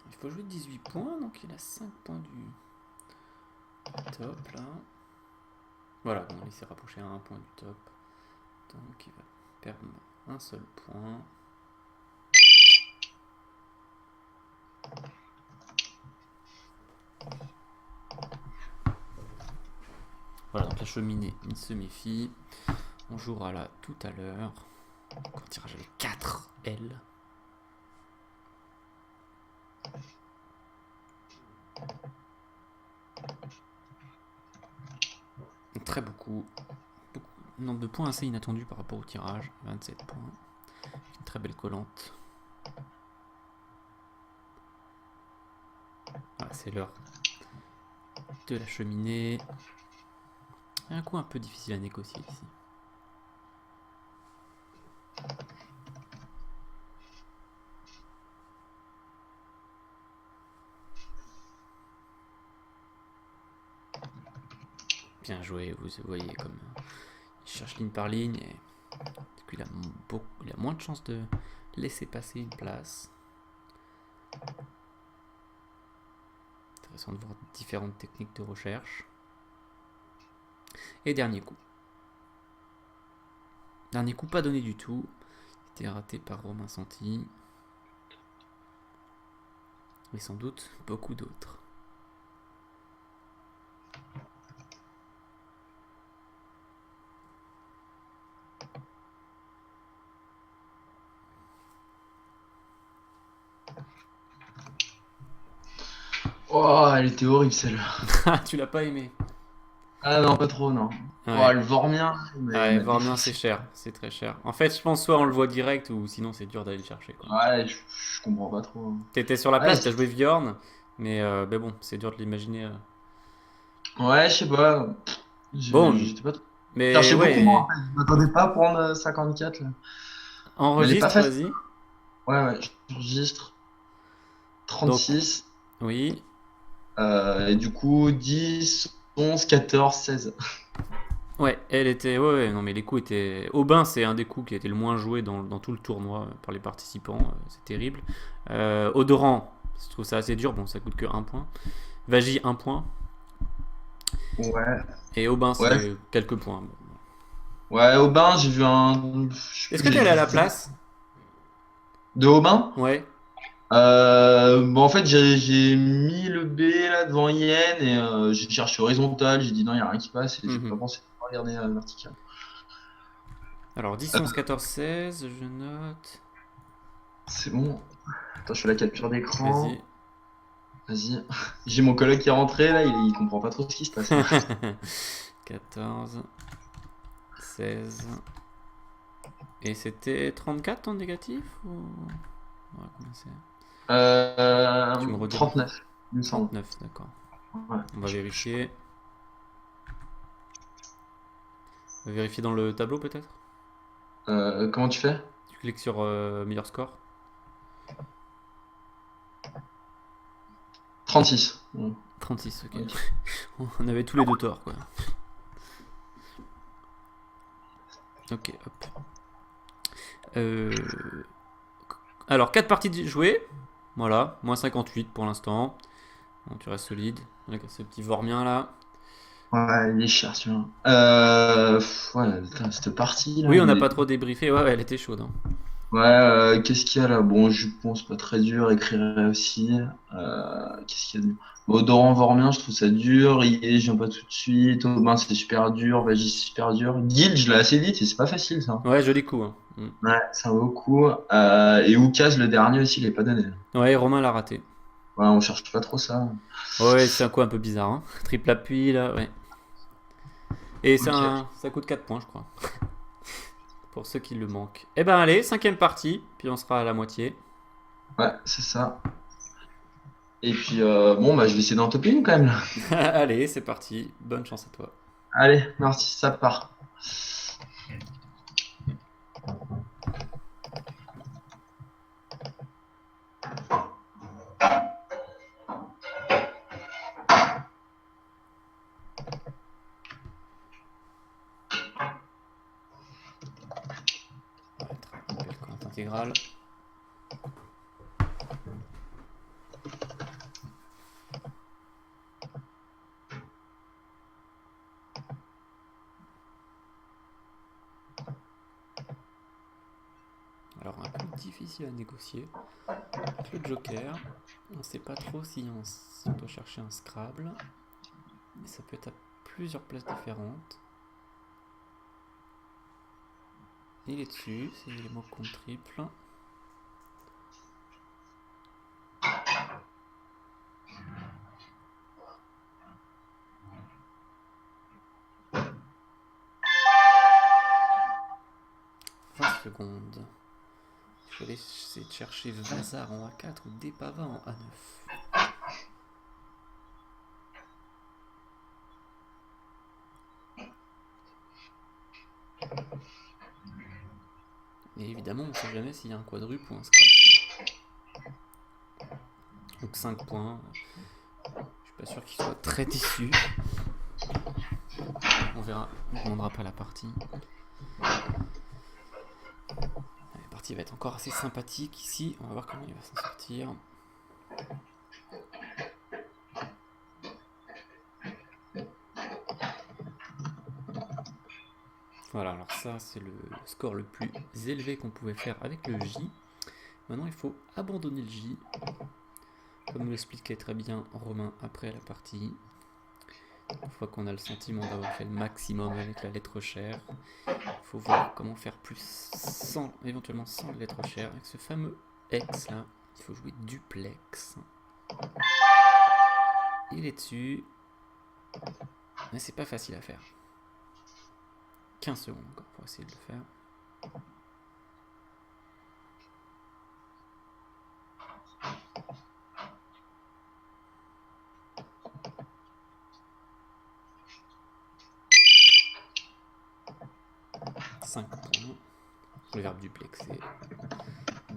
Il faut jouer 18 points, donc il a 5 points du top là. Voilà, bon, il s'est rapproché à 1 point du top. Donc il va perdre un seul point. Voilà, donc la cheminée, il se méfie. On jouera là tout à l'heure. Un tirage avec 4 L. Très beaucoup. Nombre de points assez inattendu par rapport au tirage. 27 points. Une très belle collante. Voilà, c'est l'heure de la cheminée. Un coup un peu difficile à négocier ici. Bien joué, vous voyez comme il cherche ligne par ligne et du coup, il a moins de chances de laisser passer une place. Intéressant de voir différentes techniques de recherche. Et dernier coup. Dernier coup pas donné du tout. C'était raté par Romain Santi. Et sans doute beaucoup d'autres. Oh, elle était horrible celle-là. Ah, tu l'as pas aimé? Ah non, pas trop, non. Oh, Ouais. le Vormien, il Ouais, m'a Vormien c'est défoncé. cher, c'est très cher. En fait, je pense soit on le voit direct ou sinon c'est dur d'aller le chercher quoi. Ouais, je comprends pas trop. T'étais sur la Ouais, place, t'as joué Bjorn, mais bon, c'est dur de l'imaginer. ouais, je sais pas. Bon, J'étais pas trop. Je mais cherchais beaucoup moins ouais, en fait. Je m'attendais pas à prendre 54 là. Mais elle est pas enregistre, facile. vas-y. Ouais, ouais, j'enregistre Donc, 36. oui. Et du coup, 10, 11, 14, 16. Ouais, elle était. Ouais, ouais, non, mais les coups étaient. Aubin, c'est un des coups qui a été le moins joué dans tout le tournoi par les participants. C'est terrible. Odorant, je trouve ça assez dur. Bon, ça coûte que 1 point. Vagi, 1 point. Ouais, Et Aubin, ouais, c'est quelques points. Bon. ouais, Aubin, j'ai vu un. Je sais Est-ce plus, que j'ai t'es allé à vu la 10 place? de Aubin. Ouais. Bon, en fait, j'ai mis le B là devant Yen et j'ai cherché horizontal. J'ai dit non, il n'y a rien qui passe et j'ai pas Mhm. pensé à regarder vertical. Alors, 10, 11, 14, 16, je note. C'est bon. Attends, je fais la capture d'écran. Vas-y. Vas-y. J'ai mon collègue qui est rentré là, il comprend pas trop ce qui se passe là. 14, 16. Et c'était 34 en négatif ou... Ouais, combien c'est? Tu me rediras. 39, il me semble. 39, d'accord. Ouais. On va vérifier. On va vérifier dans le tableau peut-être? Comment tu fais? Tu cliques sur meilleur score. 36. Bon, 36, ok. ok. On avait tous les deux tort, quoi. Ok, hop. Alors, 4 parties jouées. Voilà, moins 58 pour l'instant. Bon, tu restes solide. Avec ce petit Vormien là. Ouais, il est cher celui-là. Ouais, putain, cette partie Oui, là. on n'a pas trop débriefé. Ouais, ouais, elle était chaude, hein. Ouais, qu'est-ce qu'il y a là? Bon, Jupon, c'est pas très dur, écrirait aussi. Qu'est-ce qu'il y a de... Bon, Doran Vormien, je trouve ça dur. IE, je viens pas tout de suite. Aubin, c'est super dur. Vagis, c'est super dur. Guild, je l'ai assez vite et c'est pas facile ça. Ouais, joli coup, hein. Ouais, ça vaut le coup. Et Oukaz, le dernier aussi, il est pas donné. Ouais, Romain l'a raté. Ouais, on cherche pas trop ça. Ouais, c'est un coup un peu bizarre, hein. Triple appui là, ouais. Et Ok. ça coûte 4 points, je crois. Pour ceux qui le manquent. Eh ben allez, cinquième partie, puis on sera à la moitié. Ouais, c'est ça. Et puis, bon, bah, je vais essayer d'en toper une quand même là. Allez, c'est parti. Bonne chance à toi. Allez, merci, ça part. On va mettre le compte intégral. Alors un peu difficile à négocier. Avec le Joker, on ne sait pas trop si on doit chercher un Scrabble. Et ça peut être à plusieurs places différentes. Il est dessus, c'est les mots compte triple. « 20 secondes. Il faut aller essayer de chercher Vazar en A4 ou Depava en A9. Et évidemment, on ne sait jamais s'il y a un quadruple ou un Scrabble. Donc 5 points. Je suis pas sûr qu'il soit très déçu. On verra, on ne demandera pas la partie. La partie va être encore assez sympathique ici. On va voir comment il va s'en sortir. Voilà, alors ça c'est le score le plus élevé qu'on pouvait faire avec le J. Maintenant il faut abandonner le J, comme nous l'expliquait très bien Romain après la partie. Une fois qu'on a le sentiment d'avoir fait le maximum avec la lettre chère, il faut voir comment faire plus sans, éventuellement sans la lettre chère. Avec ce fameux X là, il faut jouer duplex. Il est dessus, mais c'est pas facile à faire. 15 secondes encore pour essayer de le faire. Le verbe duplexer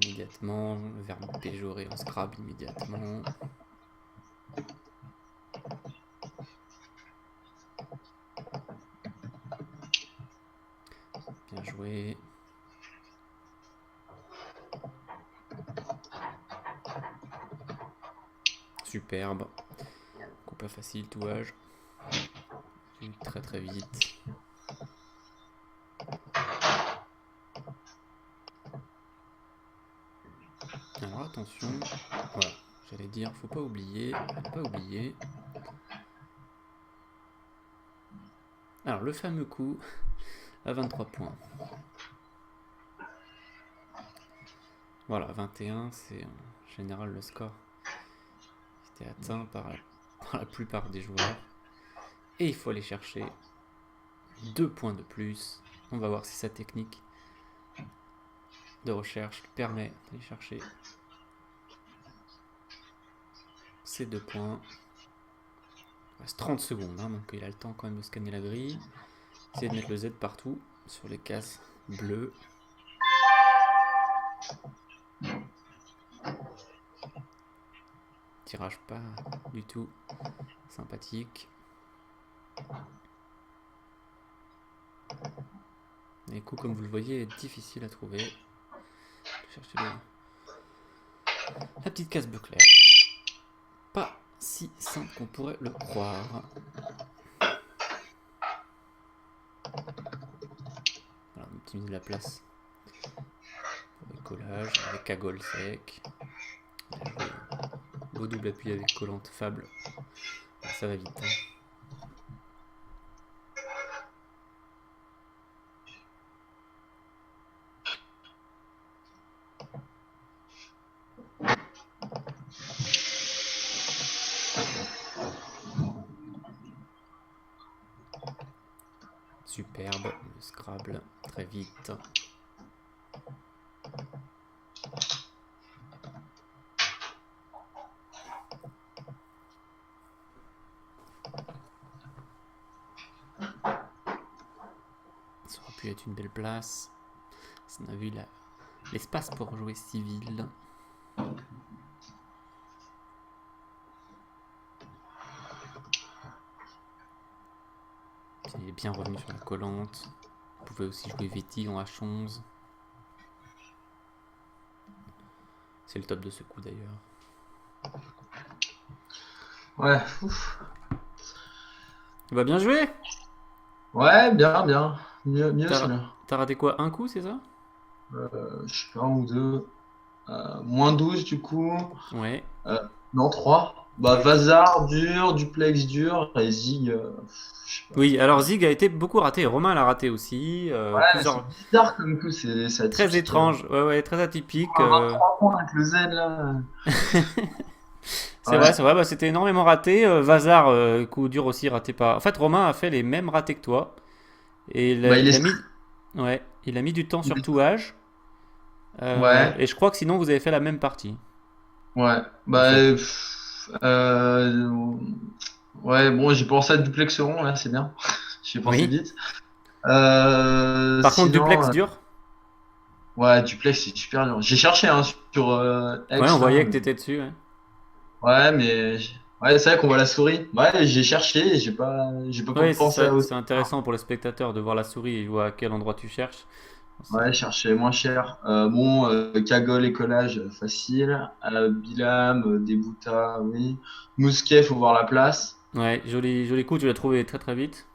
immédiatement, le verbe péjorer en Scrabble immédiatement. Bien joué. Superbe. Coup pas facile, touage. Très très vite. Alors attention, voilà, j'allais dire, faut pas oublier, Alors le fameux coup à 23 points. Voilà, 21, c'est en général le score qui était atteint par la plupart des joueurs. Et il faut aller chercher 2 points de plus. On va voir si sa technique de recherche permet d'aller chercher ces 2 points. Il reste 30 secondes, hein, donc il a le temps quand même de scanner la grille. Essayer de mettre le Z partout sur les cases bleues. Tirage pas du tout sympathique. Les coups, comme vous le voyez, est difficile à trouver. Cherchez la petite case bleu clair. Pas si simple qu'on pourrait le croire. Voilà, on optimise la place pour le collage avec cagole sec. Beau double appui avec collante fable. Ça va vite. Hein. Superbe, le Scrabble, très vite. Ça aurait pu être une belle place. Si on a vu l'espace pour jouer civil. Il est bien revenu sur la collante. Vous pouvez aussi jouer Viti en H11. C'est le top de ce coup d'ailleurs. Ouais, ouf. Il va bien jouer. Ouais, bien, bien. Mieux celui-là. T'as raté quoi? Un coup, c'est ça? Je sais pas, un ou deux. Moins 12 du coup. Ouais. Non, 3. Bah, Vazar dur, Duplex dur et Zig. Oui, alors Zig a été beaucoup raté. Romain l'a raté aussi. Ouais, c'est bizarre comme coup, c'est atypique. Très étrange, ouais, très atypique. 23 points avec le Z là. C'est vrai, bah, c'était énormément raté. Vazar, coup dur aussi, raté pas. En fait, Romain a fait les mêmes ratés que toi. Et il a mis du temps sur touage. Ouais. Et je crois que sinon vous avez fait la même partie. Ouais, bah, ouais, bon, j'ai pensé à Duplex rond là, c'est bien. J'ai pensé vite. Par contre, Duplex dur. Ouais, Duplex c'est super dur. J'ai cherché hein, sur X. Ouais, on voyait que t'étais dessus. Ouais, mais ouais, c'est vrai qu'on voit la souris. Ouais, j'ai cherché, j'ai pas pensé à. C'est intéressant pour le spectateur de voir la souris et voir à quel endroit tu cherches. Ouais, chercher moins cher. Cagole et collage, facile. Bilam, Debouta, oui. Mousquet, faut voir la place. Ouais, joli coup, tu l'as trouvé très très vite.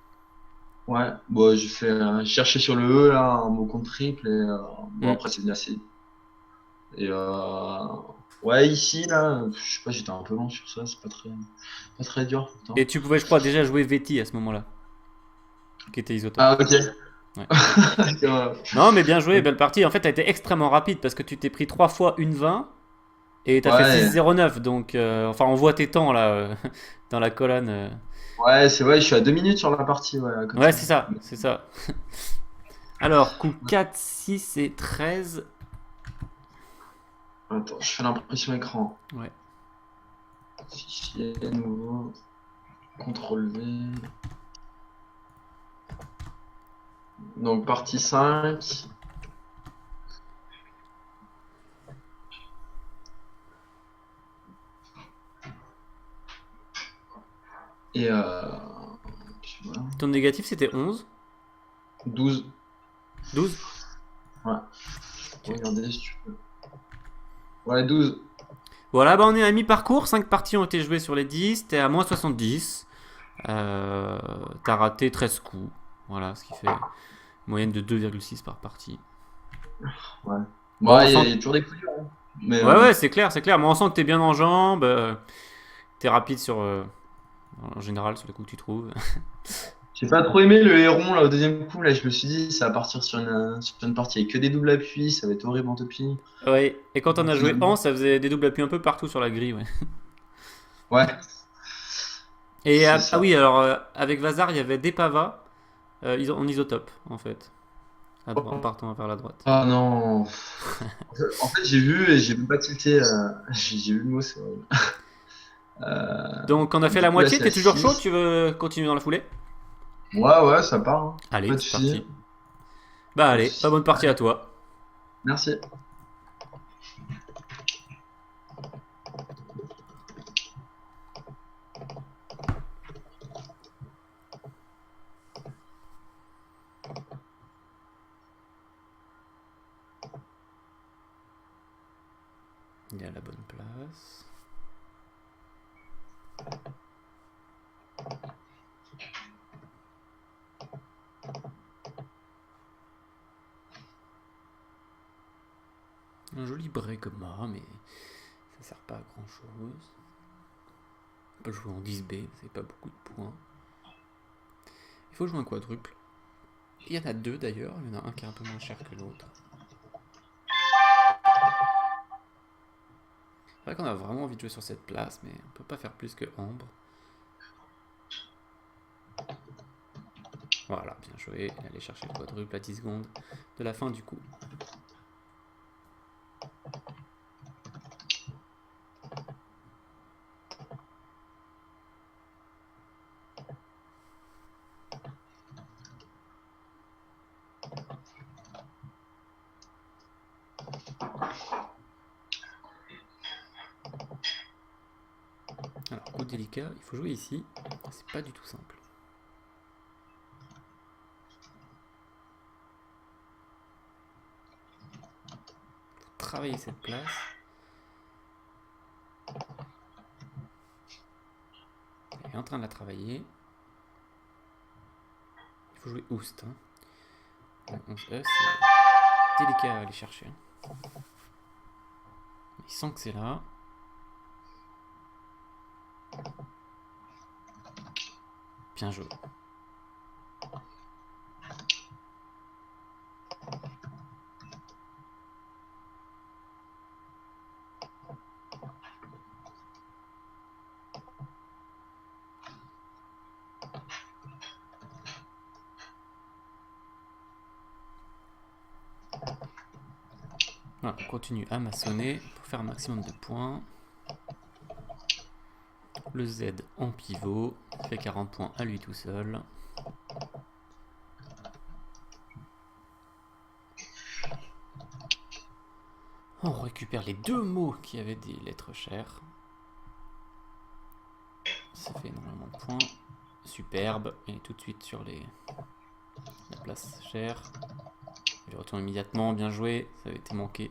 Ouais, bon, j'ai fait chercher sur le E, là, un mot contre triple, et bon, Hmm. après, c'est bien assez. Et ouais, ici, là, je sais pas, j'étais un peu lent sur ça, c'est pas très dur Et pourtant. tu pouvais, je crois, déjà jouer Veti à ce moment-là, qui était isotope. Ah, ok. Ouais. Euh, Non, mais bien joué, belle partie. En fait, t'as été extrêmement rapide parce que tu t'es pris 3 fois une 20 et t'as fait Ouais, 6,09. Donc, enfin, on voit tes temps là dans la colonne. ouais, c'est vrai, je suis à 2 minutes sur la partie, ouais, comme Ouais, ça. c'est ça, c'est ça. Alors, coup 4, 6 et 13. Attends, je fais l'impression écran. Ouais. Fichier, nouveau, CTRL V. Donc, partie 5. Et puis voilà. Ton négatif, c'était 11. 12. 12. Ouais, Ok. regardez si tu peux. Ouais, 12. Voilà, bah on est à mi-parcours. 5 parties ont été jouées sur les 10. T'es à moins 70. T'as raté 13 coups. Voilà, ce qui fait une moyenne de 2,6 par partie. Ouais. Bon, on Bah, il y sent. a toujours des coups durs, hein. Mais Ouais, ouais, c'est clair, c'est clair. Mais on sent que t'es bien en jambes. T'es rapide sur. En général, sur les coups que tu trouves. j'ai pas trop aimé le héron là au deuxième coup. Là, je me suis dit, ça va partir sur une partie avec que des doubles appuis, ça va être horrible en topi. Ouais. Et quand on a joué Finalement, en, ça faisait des doubles appuis un peu partout sur la grille, ouais. ouais, Et c'est ah ça. oui, alors avec Vazar, il y avait des pavas en isotope, en fait. En partant vers la droite. Ah non. En fait, j'ai vu et j'ai même pas tilté. J'ai vu le mot, c'est horrible. Donc on a fait Du la coup, là, moitié, c'est à t'es toujours chaud? 6. Tu veux continuer dans la foulée? Ouais, ouais, ça part, hein. Allez, Pas de c'est soucis. parti. Bah Pas de allez, pas soucis. bonne partie à toi. Merci. Il est à la bonne place. Un joli Bregma, mais ça sert pas à grand chose. On peut jouer en 10B, c'est pas beaucoup de points. Il faut jouer un quadruple. Il y en a deux d'ailleurs, il y en a un qui est un peu moins cher que l'autre. C'est vrai qu'on a vraiment envie de jouer sur cette place, mais on peut pas faire plus que Ambre. Voilà, bien joué. Aller chercher le quadruple à 10 secondes de la fin du coup. Alors, coup délicat, il faut jouer ici. C'est pas du tout simple. Faut travailler cette place. Elle est en train de la travailler. Il faut jouer Oust. Hein. Le 11E, c'est délicat à aller chercher. Il sent que c'est là. Bien joué. Voilà, on continue à maçonner pour faire un maximum de points. Le Z en pivot fait 40 points à lui tout seul. On récupère les deux mots qui avaient des lettres chères. Ça fait énormément de points. Superbe. Et tout de suite sur la place chère. Il retourne immédiatement. Bien joué. Ça avait été manqué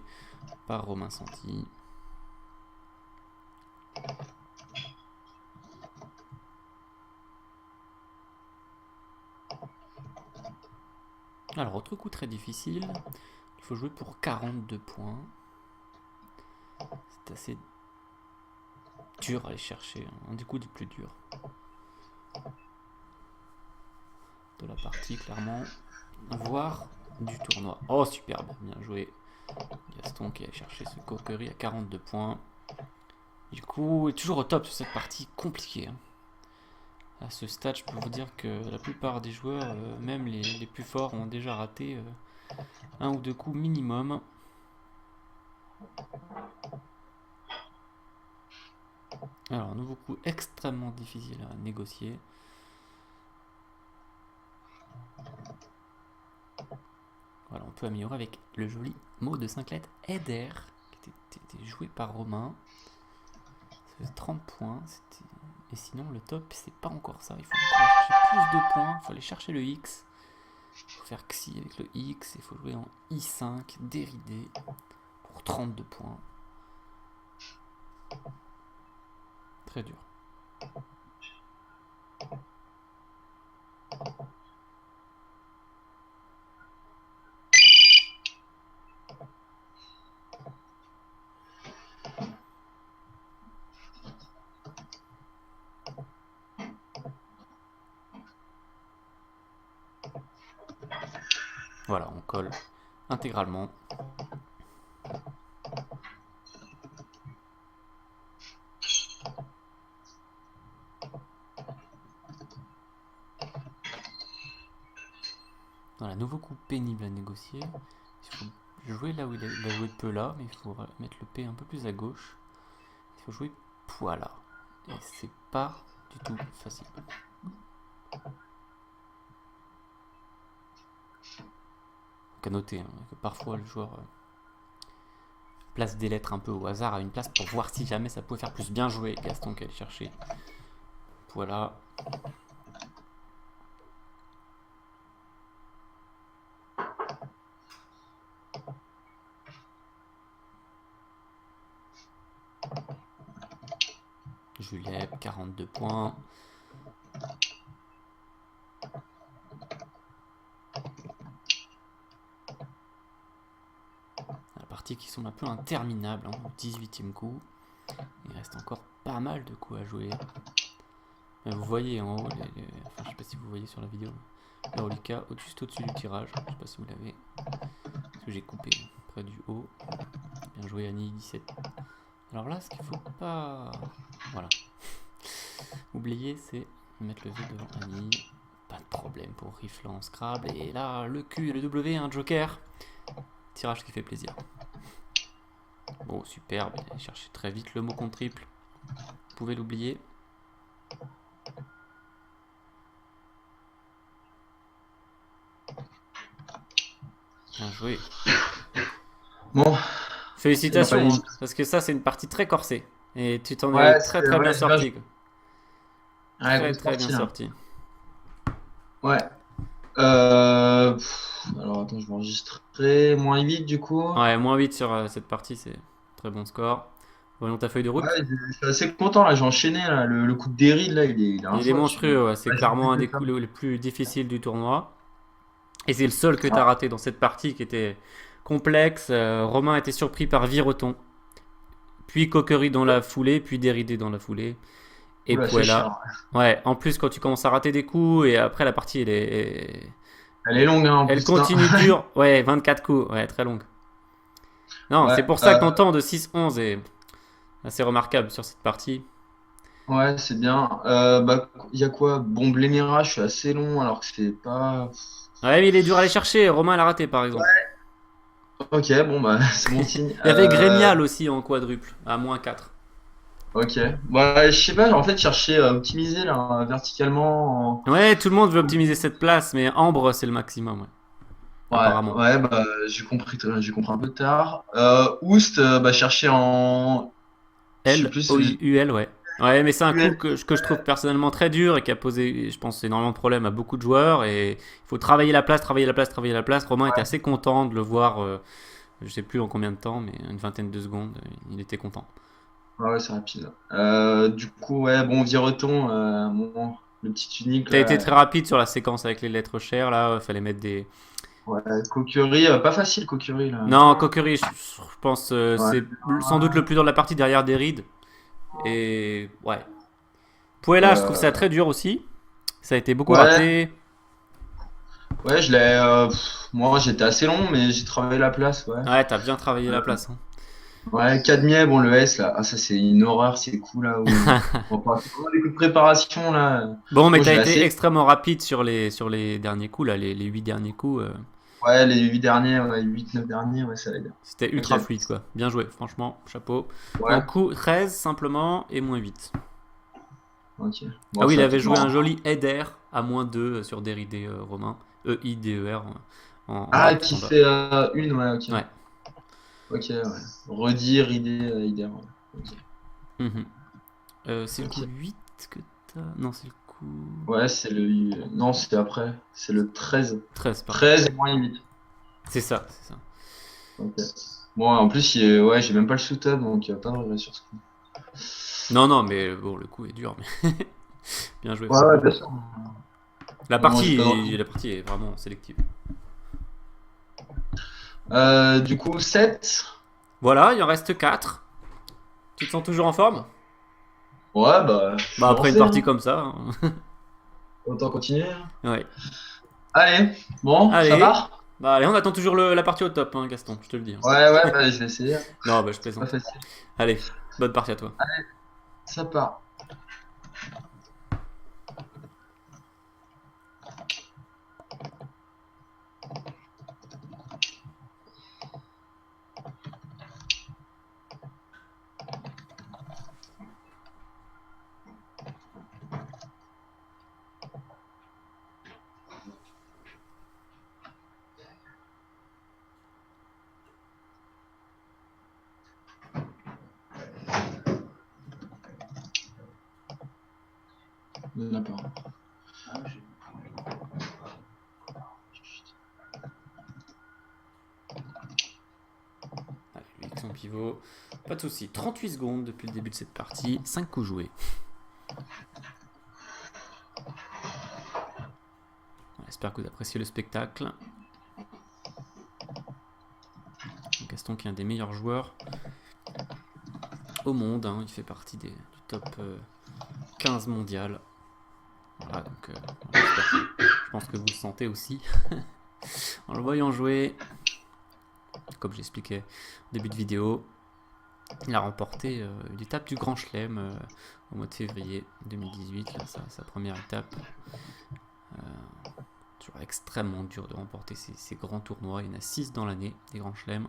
par Romain Santi. Alors, autre coup très difficile. Il faut jouer pour 42 points. C'est assez dur à aller chercher. Un des coups des plus durs de la partie, clairement. Voire du tournoi. Oh, superbe. Bien joué. Gaston qui a cherché ce coquerie à 42 points. Du coup, il est toujours au top sur cette partie compliquée. À ce stade, je peux vous dire que la plupart des joueurs, même les plus forts, ont déjà raté un ou deux coups minimum. Alors, un nouveau coup extrêmement difficile à négocier. Voilà, on peut améliorer avec le joli mot de 5 lettres Eder, qui était joué par Romain. Ça fait 30 points. Et sinon, le top, c'est pas encore ça. Il faut encore chercher plus de points. Il faut aller chercher le X. Il faut faire Xi avec le X. Il faut jouer en I5, déridé, pour 32 points. Très dur. Voilà, on colle intégralement. Voilà, nouveau coup pénible à négocier. Il faut jouer là où il a joué peu là, mais il faut mettre le P un peu plus à gauche. Il faut jouer poila. Et c'est pas du tout facile. Donc à noter hein, que parfois le joueur place des lettres un peu au hasard à une place pour voir si jamais ça pouvait faire plus. Bien joué Gaston qui allait chercher. Voilà. Juliette, 42 points. La partie qui semble un peu interminable, hein, au 18e coup. Il reste encore pas mal de coups à jouer. Mais vous voyez en haut, enfin, je sais pas si vous voyez sur la vidéo, le reliquat juste au-dessus du tirage. Je sais pas si vous l'avez. Parce que j'ai coupé près du haut. Bien joué Annie, 17. Alors là, ce qu'il faut pas... Voilà. Oublier, c'est mettre le V devant Annie. Pas de problème pour rifle en Scrabble. Et là, le Q et le W, un joker. Tirage qui fait plaisir. Bon, superbe. Il a cherché très vite le mot contre triple. Vous pouvez l'oublier. Bien joué. Bon. Félicitations, hein, parce que ça, c'est une partie très corsée. Et tu t'en es très bien sorti. Ouais, très bien sorti. Ouais. Alors attends, je vais enregistrer. Moins 8 du coup. Ouais, moins 8 sur cette partie, c'est très bon score. Voyons ta feuille de route. Ouais, je suis assez content là, j'ai enchaîné là. Le coup de Derry là, il est monstrueux, ouais. C'est clairement un des coups les plus difficiles du tournoi. Et c'est le seul que tu as raté dans cette partie qui était complexe. Romain était surpris par Vireton. Puis Coquerie dans la foulée, puis Déridé dans la foulée. Et Puella. Ouais, en plus, quand tu commences à rater des coups, et après la partie, elle est longue. Hein, elle continue dure. Ouais, 24 coups. Ouais, très longue. Non, c'est pour ça que ton temps de 6-11 est assez remarquable sur cette partie. Ouais, c'est bien. Il y a quoi? Bon, Blémira, je suis assez long, alors que c'est pas... Ouais, mais il est dur à aller chercher. Romain l'a raté, par exemple. Ouais. Ok, bon, bah, c'est mon signe. Il y avait Grémial aussi en quadruple, à moins 4. Ok. Bah, je sais pas, en fait, chercher à optimiser là, verticalement. Ouais, tout le monde veut optimiser cette place, mais Ambre, c'est le maximum. Ouais. Apparemment. Ouais, bah, j'ai compris un peu tard. Oust, chercher en... L-O-U-L, ouais. Ouais, mais c'est un coup que je trouve personnellement très dur et qui a posé, je pense, énormément de problèmes à beaucoup de joueurs. Et il faut travailler la place. Romain était assez content de le voir, je sais plus en combien de temps, mais une vingtaine de secondes. Il était content. Ouais, c'est rapide. Du coup, ouais, bon, Vireton, le petit unique. T'as été très rapide sur la séquence avec les lettres chères, là. Il fallait mettre des Ouais, Coquerie, pas facile, Coquerie, là. Non, Kokiri, je pense Ouais. c'est sans doute le plus dur de la partie derrière Derrida. Et ouais. Puella, je trouve ça Euh, très dur aussi. Ça a été beaucoup ouais, raté. ouais, moi, j'étais assez long, mais j'ai travaillé la place, ouais. Ouais, t'as bien travaillé la Euh, place, hein. ouais, Cadmiet, bon, le S, là. Ah, ça, c'est une horreur, ces coups, là. Enfin, c'est vraiment des coups de préparation, là. Bon, mais Bon, t'as je l'ai été assez. extrêmement rapide sur les derniers coups, là, les 8 derniers coups. Ouais, les 8 derniers, ouais, 8-9 derniers, ouais, ça allait bien. C'était Ok. ultra fluide, quoi. Bien joué, franchement, chapeau. Ouais, Donc, coup 13 simplement et -8. ok. Ah Bon, oui, il ça va avait peut-être joué un marrant. joli header à -2 sur Derrida Romain. E-I-D-E-R en Ah, rap qui standard. fait une, ouais, ok. Ouais. Ok, ouais. Redire, idée, idée, ouais. Ok. Mhm. C'est le coup Ok. 8 que t'as. Non, c'est le coup Ouais, c'est le. Non, c'était après. C'est le 13. 13, pardon. 13 et moins 8. C'est ça, c'est ça. Ok. Bon, en plus, ouais, j'ai même pas le sous-tab, donc pas de regret sur ce coup. Non, non, mais bon, le coup est dur, mais bien joué, Ouais, ouais, franchement. bien sûr. Bon, j'ai pas de... La partie est vraiment sélective. Du coup, 7. Voilà, il en reste 4. Tu te sens toujours en forme? Ouais, bah, je Bah, suis après une lancé, partie hein. comme ça, hein. Autant continuer, hein. Ouais. Allez, bon, ça Allez. marche? Bah, allez, on attend toujours la partie au top, hein, Gaston, je te le dis, hein. Ouais, ouais, bah, je vais essayer, hein. Non, bah, je C'est pas plaisante. facile. Allez, bonne partie à toi. Ça part. D'accord. Allez, lui avec son pivot. Pas de soucis. 38 secondes depuis le début de cette partie. 5 coups joués. J'espère que vous appréciez le spectacle. Gaston qui est un des meilleurs joueurs au monde, hein. Il fait partie du top 15 mondial. Voilà, donc voilà, je pense que vous le sentez aussi en le voyant jouer. Comme j'expliquais au début de vidéo, il a remporté l'étape du Grand Chelem au mois de février 2018, là, sa première étape. Toujours extrêmement dur de remporter ces grands tournois. Il y en a 6 dans l'année, des Grands Chelems.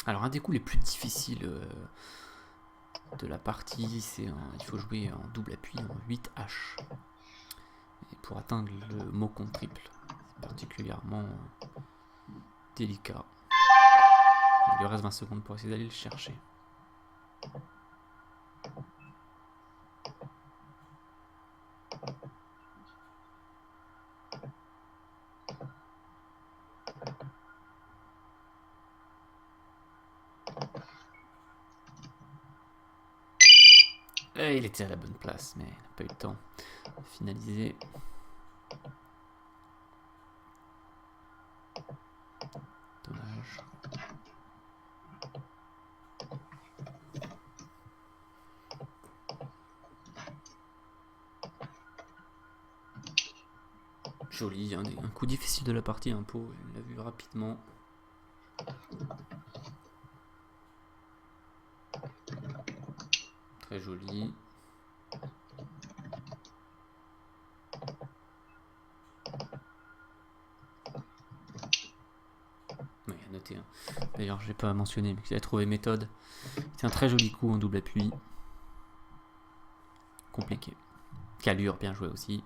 Alors, un des coups les plus difficiles de la partie, il faut jouer en double appui en 8H. Et pour atteindre le mot contre triple, c'est particulièrement délicat. Il lui reste 20 secondes pour essayer d'aller le chercher. Et il était à la bonne place, mais il n'a pas eu le temps de finaliser. Dommage. Joli, un coup difficile de la partie, un pot, il l'a vu rapidement. Très joli. Oui, à noter. Hein. D'ailleurs, je n'ai pas mentionné, mais qu'il a trouvé méthode. C'est un très joli coup en double appui. Compliqué. Calure, bien joué aussi.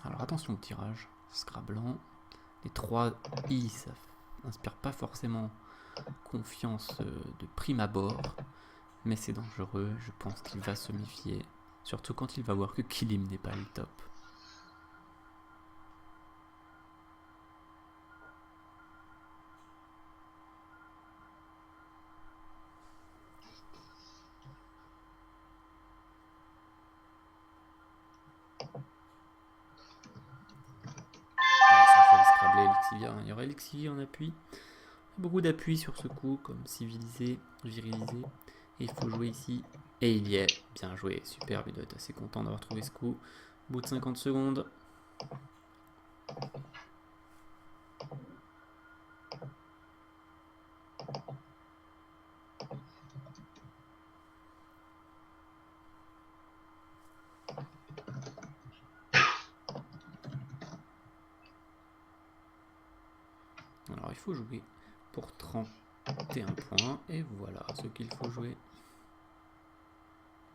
Alors attention au tirage. Scrablant. Les 3 I, ça n'inspire pas forcément confiance de prime abord. Mais c'est dangereux. Je pense qu'il va se méfier. Surtout quand il va voir que Kilim n'est pas le top. Il y aura Elixir en appui. Beaucoup d'appui sur ce coup, comme civilisé, virilisé. Et il faut jouer ici. Et il y est. Bien joué. Super. Il doit être assez content d'avoir trouvé ce coup. Au bout de 50 secondes. Alors il faut jouer pour 31 points. Et voilà ce qu'il faut jouer.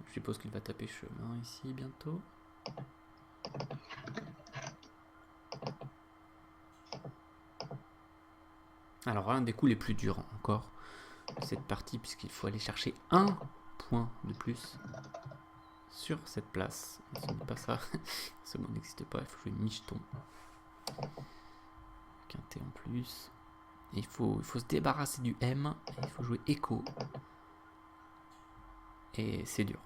Je suppose qu'il va taper chemin ici bientôt. Alors un des coups les plus durs encore de cette partie, puisqu'il faut aller chercher un point de plus sur cette place. Ce n'est pas ça. Ce mot n'existe pas, il faut jouer micheton. Quintet en plus. Et il faut se débarrasser du M. Il faut jouer écho. Et c'est dur.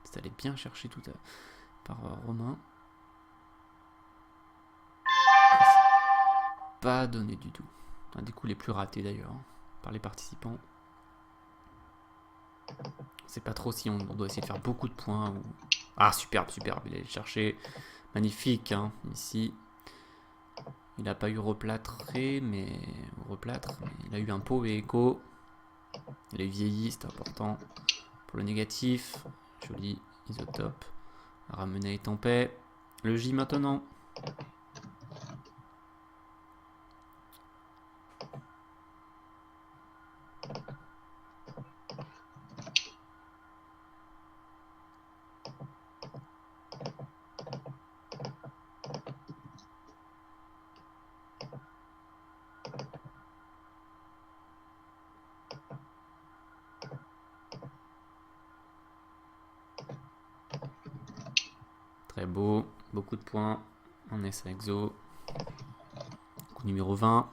C'est allé bien chercher tout par Romain. Pas donné du tout. Un des coups les plus ratés d'ailleurs par les participants. C'est pas trop si on doit essayer de faire beaucoup de points. Ou... Ah superbe, superbe. Il allait le chercher. Magnifique hein, ici. Il n'a pas eu replâtré, mais il a eu un pot et écho. Il a eu vieilli, c'est important. Pour le négatif, joli isotope. Ramener est en paix. Le J maintenant. Très beau, beaucoup de points. On est sur exo. Coup numéro 20.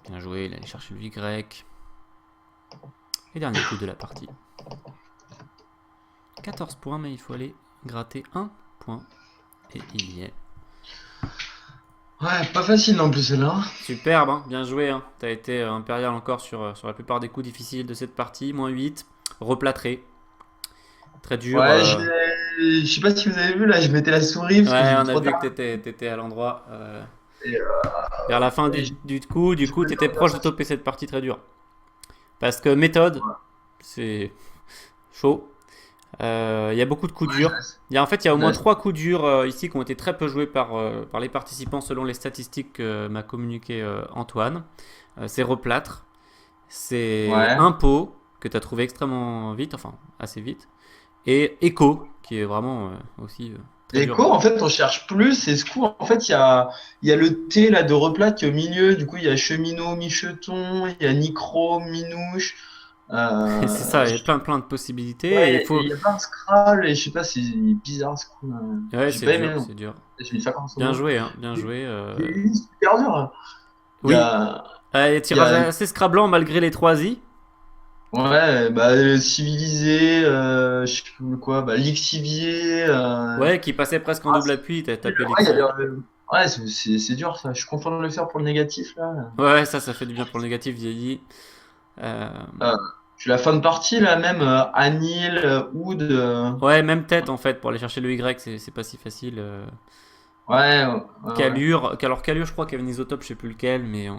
Bien joué, il allait chercher le Y. Et dernier coup de la partie. 14 points, mais il faut aller gratter un point. Et il y est. Ouais, pas facile non plus celle-là. Superbe, hein, bien joué. Hein. Tu as été impérial encore sur la plupart des coups difficiles de cette partie. Moins 8. Replâtré. Très dur. Ouais, je sais pas si vous avez vu, là, je mettais la souris. Parce Ouais, que on a vu que tu étais à l'endroit. Et, Vers la fin du coup, tu étais proche de topper cette partie très dure. Parce que méthode, c'est chaud. Il y a beaucoup de coups durs. En fait, il y a au moins 3 coups durs ici qui ont été très peu joués par les participants selon les statistiques que m'a communiqué Antoine. C'est replâtre, c'est impôt que tu as trouvé extrêmement vite, enfin assez vite, et écho qui est vraiment aussi très dur. Écho, en fait, on cherche plus. Et ce coup, en fait, il y a le T là, de replâtre qui est au milieu. Du coup, il y a cheminot, micheton, il y a nicro, minouche. C'est ça, il y a plein de possibilités. Ouais, et il faut... y a pas un Scrabble et je sais pas, c'est bizarre ce coup. Ouais, J'ai pas aimé, non. c'est dur. J'ai mis ça comme ça. Bien joué, hein, bien joué. C'est super dur. Oui, tirage assez scrablant malgré les 3 I. Ouais, bah, civilisé, je sais plus quoi, bah, lixivier. Ouais, qui passait presque en double appui, t'as tapé Ouais, c'est dur ça. Je suis content de le faire pour le négatif là. Ouais, ça fait du bien pour le négatif vieilli. Puis la fin de partie là, même Anil, Oud. Ouais, même tête en fait, pour aller chercher le Y, c'est pas si facile. Ouais. Calure, alors Calure, je crois qu'il y avait un isotope, je sais plus lequel, mais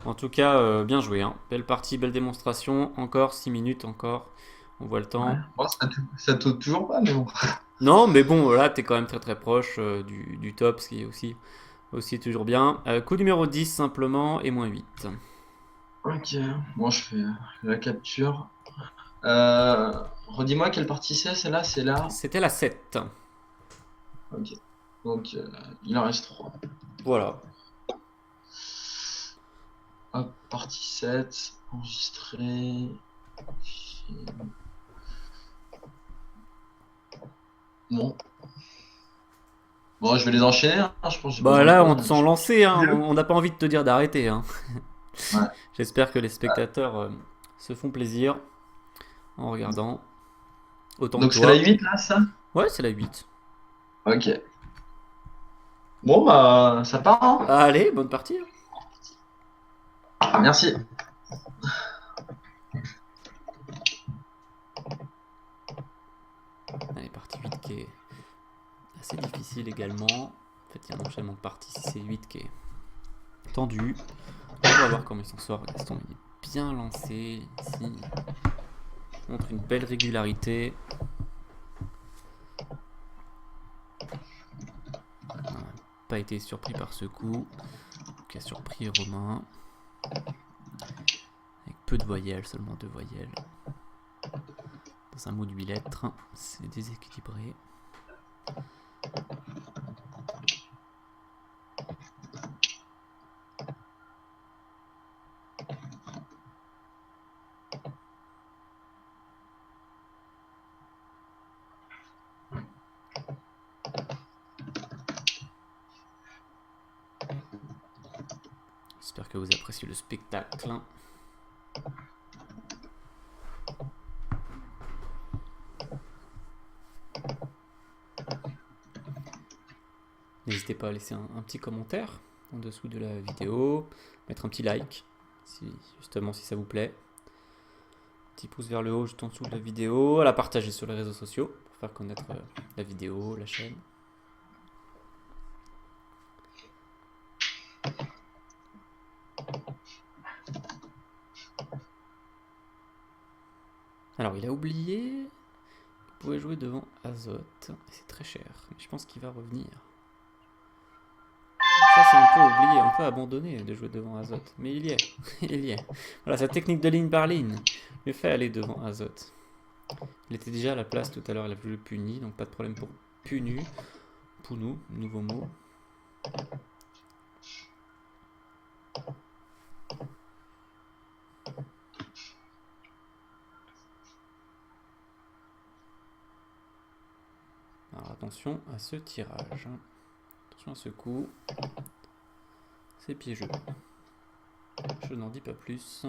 en tout cas, bien joué. Hein. Belle partie, belle démonstration. Encore 6 minutes, encore. On voit le temps. Ouais. Bon, ça taute toujours pas, mais bon. Non, mais bon, là, t'es quand même très très proche du top, ce qui est aussi toujours bien. Coup numéro 10 simplement, et moins 8. Ok, bon, je fais la capture. Redis-moi quelle partie c'est, celle-là, c'est là. C'était la 7. Ok, donc il en reste 3. Voilà. Hop, partie 7, enregistré. Bon. Bon, je vais les enchaîner, hein, je pense. Bah là, on te sent lancé, hein. On n'a pas envie de te dire d'arrêter. Hein. Ouais. J'espère que les spectateurs se font plaisir en regardant. autant Donc que c'est la toi. 8 là, ça? Ouais, c'est la 8. Ok. Bon, bah, ça part, hein. Allez, bonne partie. Merci. Allez, partie 8 qui est assez difficile également. En fait, il y a un enchaînement de parties si c'est 8 qui est tendu. On va voir comment il s'en sort. Gaston, il est bien lancé ici. Il montre une belle régularité. On n'a pas été surpris par ce coup, qui a surpris Romain. Avec peu de voyelles, seulement 2 voyelles. Dans un mot de 8 lettres, c'est déséquilibré. J'espère que vous appréciez le spectacle. N'hésitez pas à laisser un petit commentaire en dessous de la vidéo, mettre un petit like, justement si ça vous plaît. Petit pouce vers le haut juste en dessous de la vidéo, à la partager sur les réseaux sociaux pour faire connaître la vidéo, la chaîne. Alors il a oublié, vous pouvez jouer devant Azote, c'est très cher, mais je pense qu'il va revenir. Ça c'est un peu oublié, un peu abandonné de jouer devant Azote, mais il y est, il y est. Voilà, sa technique de ligne par ligne lui fait aller devant Azote. Il était déjà à la place tout à l'heure, il a voulu le puni, donc pas de problème pour Punu. Pounou, nouveau mot. Alors attention à ce tirage. Attention à ce coup. C'est piégeux. Je n'en dis pas plus.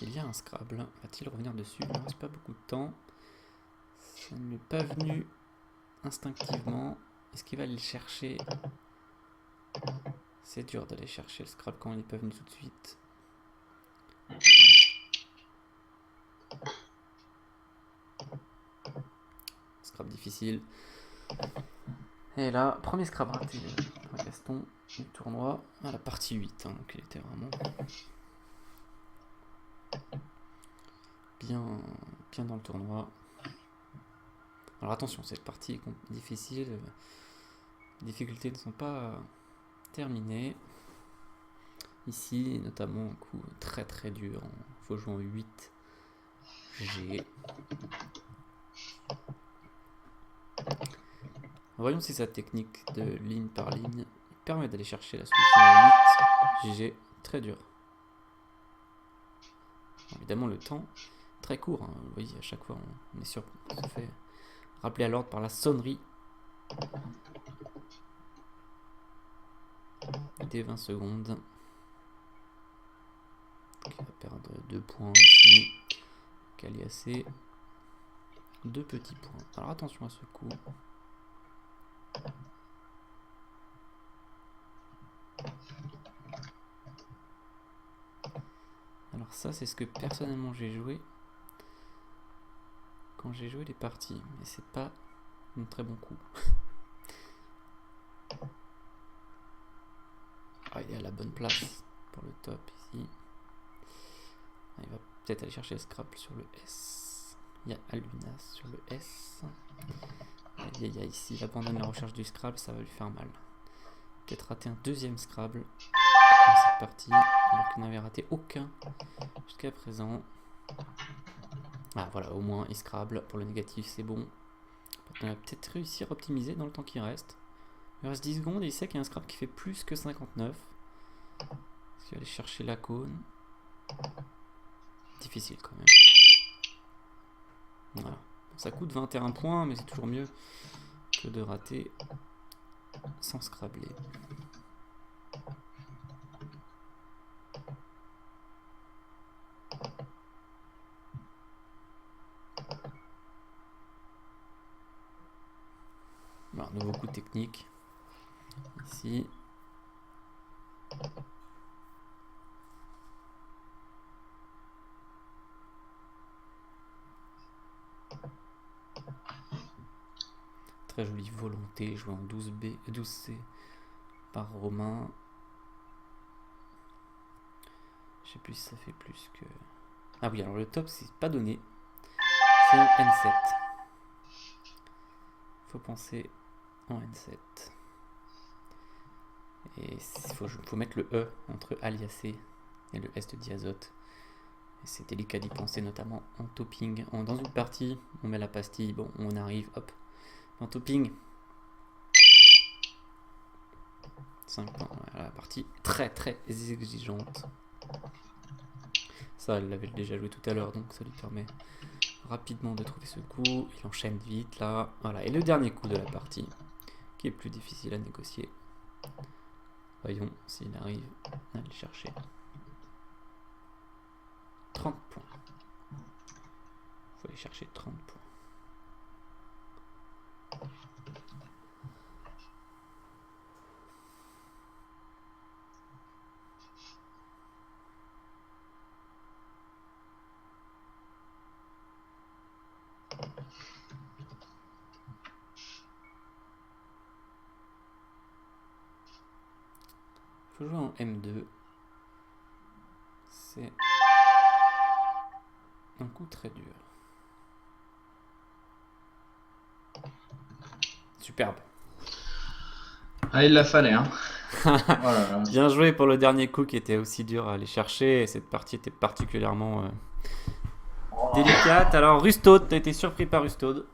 Il y a un Scrabble. Va-t-il revenir dessus? Il ne reste pas beaucoup de temps. Ça ne m'est pas venu instinctivement. Est-ce qu'il va aller le chercher? C'est dur d'aller chercher le Scrabble quand il n'est pas venu tout de suite. Scrabble difficile. Et là, premier Scrabble raté par Gaston du tournoi à la partie 8. Hein, donc il était vraiment bien dans le tournoi. Alors attention, cette partie est difficile. Les difficultés ne sont pas terminées. Ici, notamment un coup très très dur. Il faut jouer en 8 G. Voyons si sa technique de ligne par ligne permet d'aller chercher la solution en 8 G. Très dur. Évidemment, le temps très court. Hein. Vous voyez, à chaque fois, on est sûr qu'on se fait rappeler à l'ordre par la sonnerie. Dès 20 secondes. Donc, il va perdre 2 points ici. Caliacé. 2 petits points. Alors attention à ce coup. Alors ça, c'est ce que personnellement j'ai joué quand j'ai joué les parties. Mais c'est pas un très bon coup. Ah, il est à la bonne place pour le top ici. Ah, il va peut-être aller chercher le Scrabble sur le S. Il y a Alunas sur le S. Aïe, ici, il abandonne la recherche du Scrabble, ça va lui faire mal. Peut-être rater un deuxième Scrabble dans cette partie, alors qu'il n'avait raté aucun jusqu'à présent. Ah voilà, au moins il Scrabble. Pour le négatif, c'est bon. On va peut-être réussir à optimiser dans le temps qui reste. Il reste 10 secondes et il sait qu'il y a un Scrabble qui fait plus que 59. Est-ce qu'il va aller chercher la cône? Difficile quand même. Voilà. Ça coûte 21 points, mais c'est toujours mieux que de rater sans scrabler. Voilà, nouveau coup technique. Ici. Très jolie volonté, joué en 12B, 12C par Romain. Je sais plus si ça fait plus que... Ah oui, alors le top, c'est pas donné. C'est en N7. Faut penser en N7. Et il faut mettre le E entre aliasé et le S de diazote. Et c'est délicat d'y penser, notamment en topping. Dans une partie, on met la pastille, bon, on arrive, hop. En topping, 5 points. Voilà, la partie très très exigeante. Ça, elle l'avait déjà joué tout à l'heure, donc ça lui permet rapidement de trouver ce coup. Il enchaîne vite là. Voilà, et le dernier coup de la partie, qui est plus difficile à négocier. Voyons s'il arrive à le chercher. 30 points. Il faut aller chercher 30 points. Il faut jouer en M2. C'est un coup très dur. Superbe. Ah, il la fallait, hein. Voilà. Bien joué pour le dernier coup qui était aussi dur à aller chercher. Et cette partie était particulièrement délicate. Alors, Rustode, t'as été surpris par Rustode.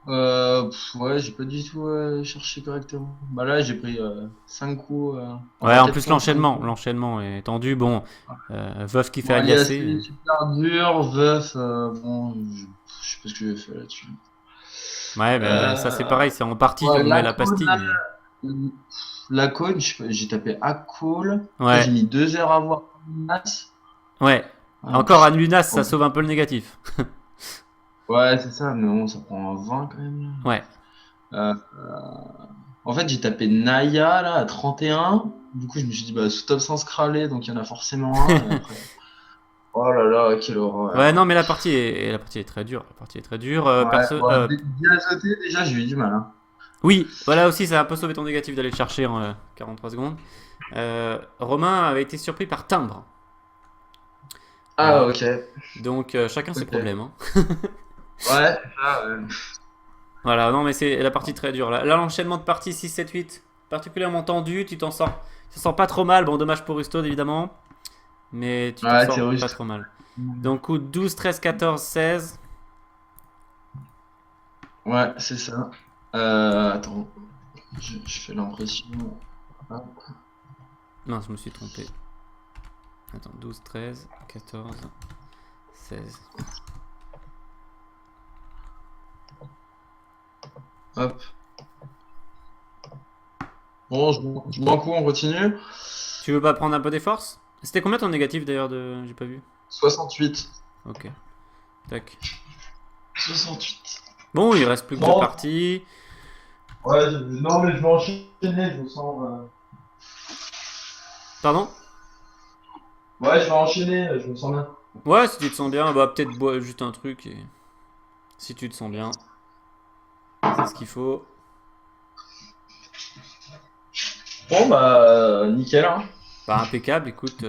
Ouais, j'ai pas du tout cherché correctement. Bah là, j'ai pris 5 coups. Ouais, en quatre plus points, cinq coups. l'enchaînement est tendu. Bon, Veuf qui fait Bon, aliasser. c'est super dur. Veuf, bon, je sais pas ce que j'ai fait là-dessus. Ouais, ben ça c'est pareil, c'est en partie Ouais, on met la pastille. la cône, j'ai tapé à call. Ouais, J'ai mis 2 heures à voir Nas. ouais. Ah, Encore à Lunas, ça bon. sauve un peu le négatif. Ouais, c'est ça, mais bon, ça prend 20 quand même. Ouais. Là. En fait, j'ai tapé Naya là à 31. Du coup, je me suis dit, bah, sous top 100 scrallé, donc il y en a forcément un. Et après, oh là là, quelle Ouais, non, horreur. mais la partie est très dure. La partie est très dure. Ouais, bon, Diazoté, déjà, j'ai eu du mal. Hein. Oui, voilà aussi, ça a un peu sauvé ton négatif d'aller le chercher en 43 secondes. Romain avait été surpris par timbre. Ah, Voilà. ok. Donc chacun ses Ok. problèmes. Hein. Ouais, ah, ouais. Voilà, non, mais c'est la partie très dure. Là, l'enchaînement de parties 6, 7, 8, particulièrement tendu. Tu t'en sors pas trop mal. Bon, dommage pour Rustode, évidemment. Mais tu t'en Ouais, c'est sors pas russe. trop mal. Donc, coup 12, 13, 14, 16. Ouais, c'est ça. Attends, je fais l'impression. Hop. Non, je me suis trompé. Attends, 12, 13, 14, 16. Hop. Bon, je m'en coup, on continue. Tu veux pas prendre un peu des forces? C'était combien ton négatif d'ailleurs de... J'ai pas vu. 68. Ok. Tac. 68. Bon, il reste plus que deux Bon, parties. ouais, non, mais je vais enchaîner, je me sens. Pardon? Ouais, je vais enchaîner, je me sens bien. Ouais, si tu te sens bien, bah peut-être bois juste un truc et... Si tu te sens bien, c'est ce qu'il faut. Bon, bah, nickel. Hein. Bah impeccable, écoute,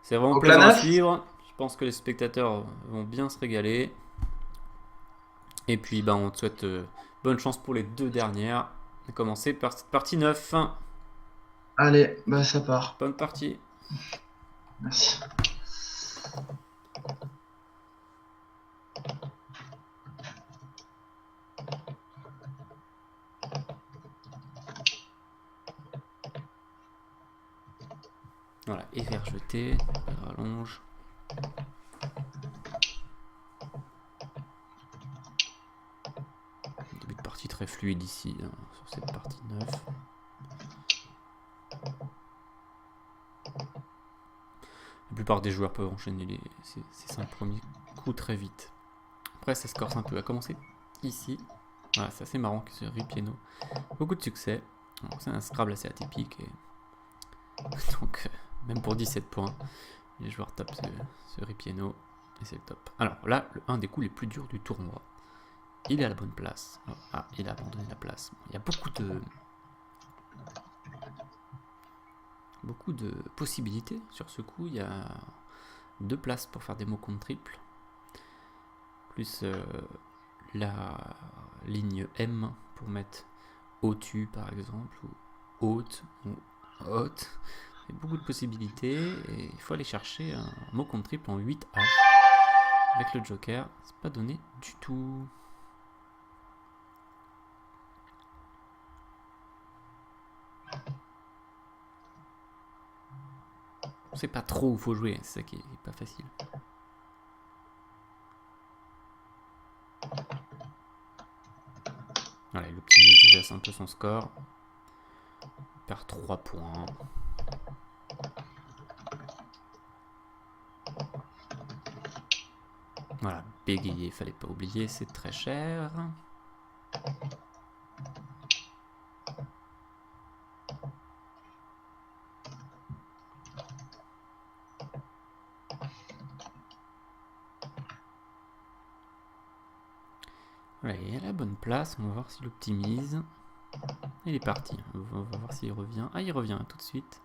c'est vraiment Donc la plaisant à 9. suivre. Je pense que les spectateurs vont bien se régaler. Et puis bah on te souhaite bonne chance pour les deux dernières. On va commencer par cette partie 9. Allez, bah, ça part. Bonne partie. Merci. Voilà, et vers jeté, rallonge. aussi très fluide ici, hein, sur cette partie 9. La plupart des joueurs peuvent enchaîner ces 5 premiers coups très vite. Après, ça se corse un peu. À commencer ici. Voilà, c'est assez marrant que ce ripieno. Beaucoup de succès. C'est un Scrabble assez atypique. Et... donc, même pour 17 points, les joueurs tapent ce ripieno. Et c'est le top. Alors là, un des coups les plus durs du tournoi. Il est à la bonne place. Ah, il a abandonné la place. Il y a beaucoup de possibilités sur ce coup. Il y a 2 places pour faire des mots contre triple. Plus la ligne M pour mettre au-tu par exemple, ou haute, ou haute. Il y a beaucoup de possibilités et il faut aller chercher un mot contre triple en 8H. Avec le joker, c'est pas donné du tout. On sait pas trop où il faut jouer, c'est ça qui est pas facile. Voilà, il optimise déjà un peu son score. Il perd 3 points. Voilà, bégayer, fallait pas oublier, c'est très cher. Voilà, il est à la bonne place, on va voir s'il optimise. Il est parti, on va voir s'il revient. Ah, il revient tout de suite.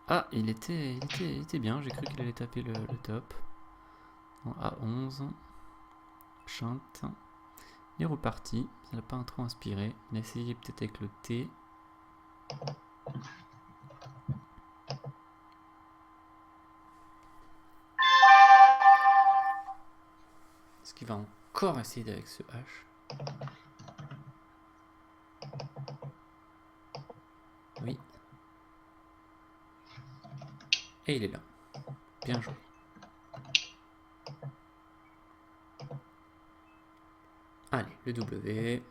Ah, il était bien, j'ai cru qu'il allait taper le top. En A11. Chante. Il est reparti, ça l'a pas trop inspiré. Il a essayé peut-être avec le T. Est-ce qu'il va encore essayer avec ce H? Oui. Et il est là. Bien joué. Allez, le W.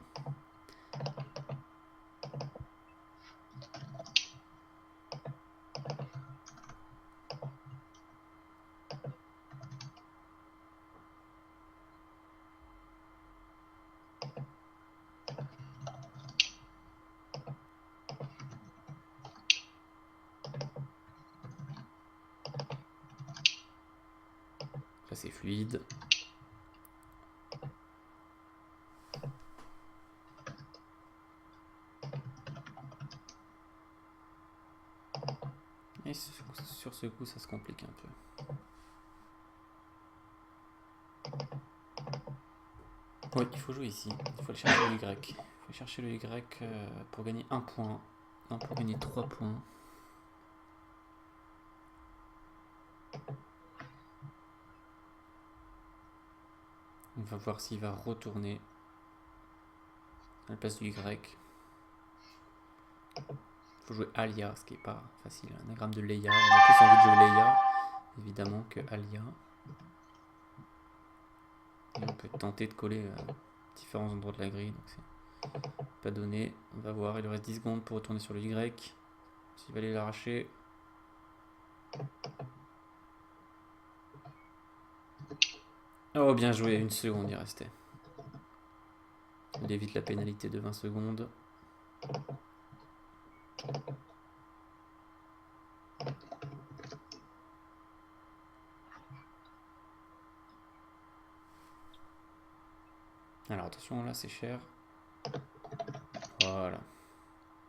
Là, c'est fluide. Et sur ce coup, ça se complique un peu. Oui, il faut jouer ici. Il faut aller chercher le Y. Il faut chercher le Y pour gagner 1 point. Non, pour gagner 3 points. On va voir s'il va retourner à la place du Y. Il faut jouer Alia, ce qui n'est pas facile. Un anagramme de Leia. On a plus envie de jouer Leia, évidemment, que Alia. Et on peut tenter de coller à différents endroits de la grille. Donc c'est pas donné. On va voir, il lui reste 10 secondes pour retourner sur le Y. S'il va aller l'arracher. Oh, bien joué, 1 seconde il restait. Il évite la pénalité de 20 secondes. Alors attention, là c'est cher. Voilà.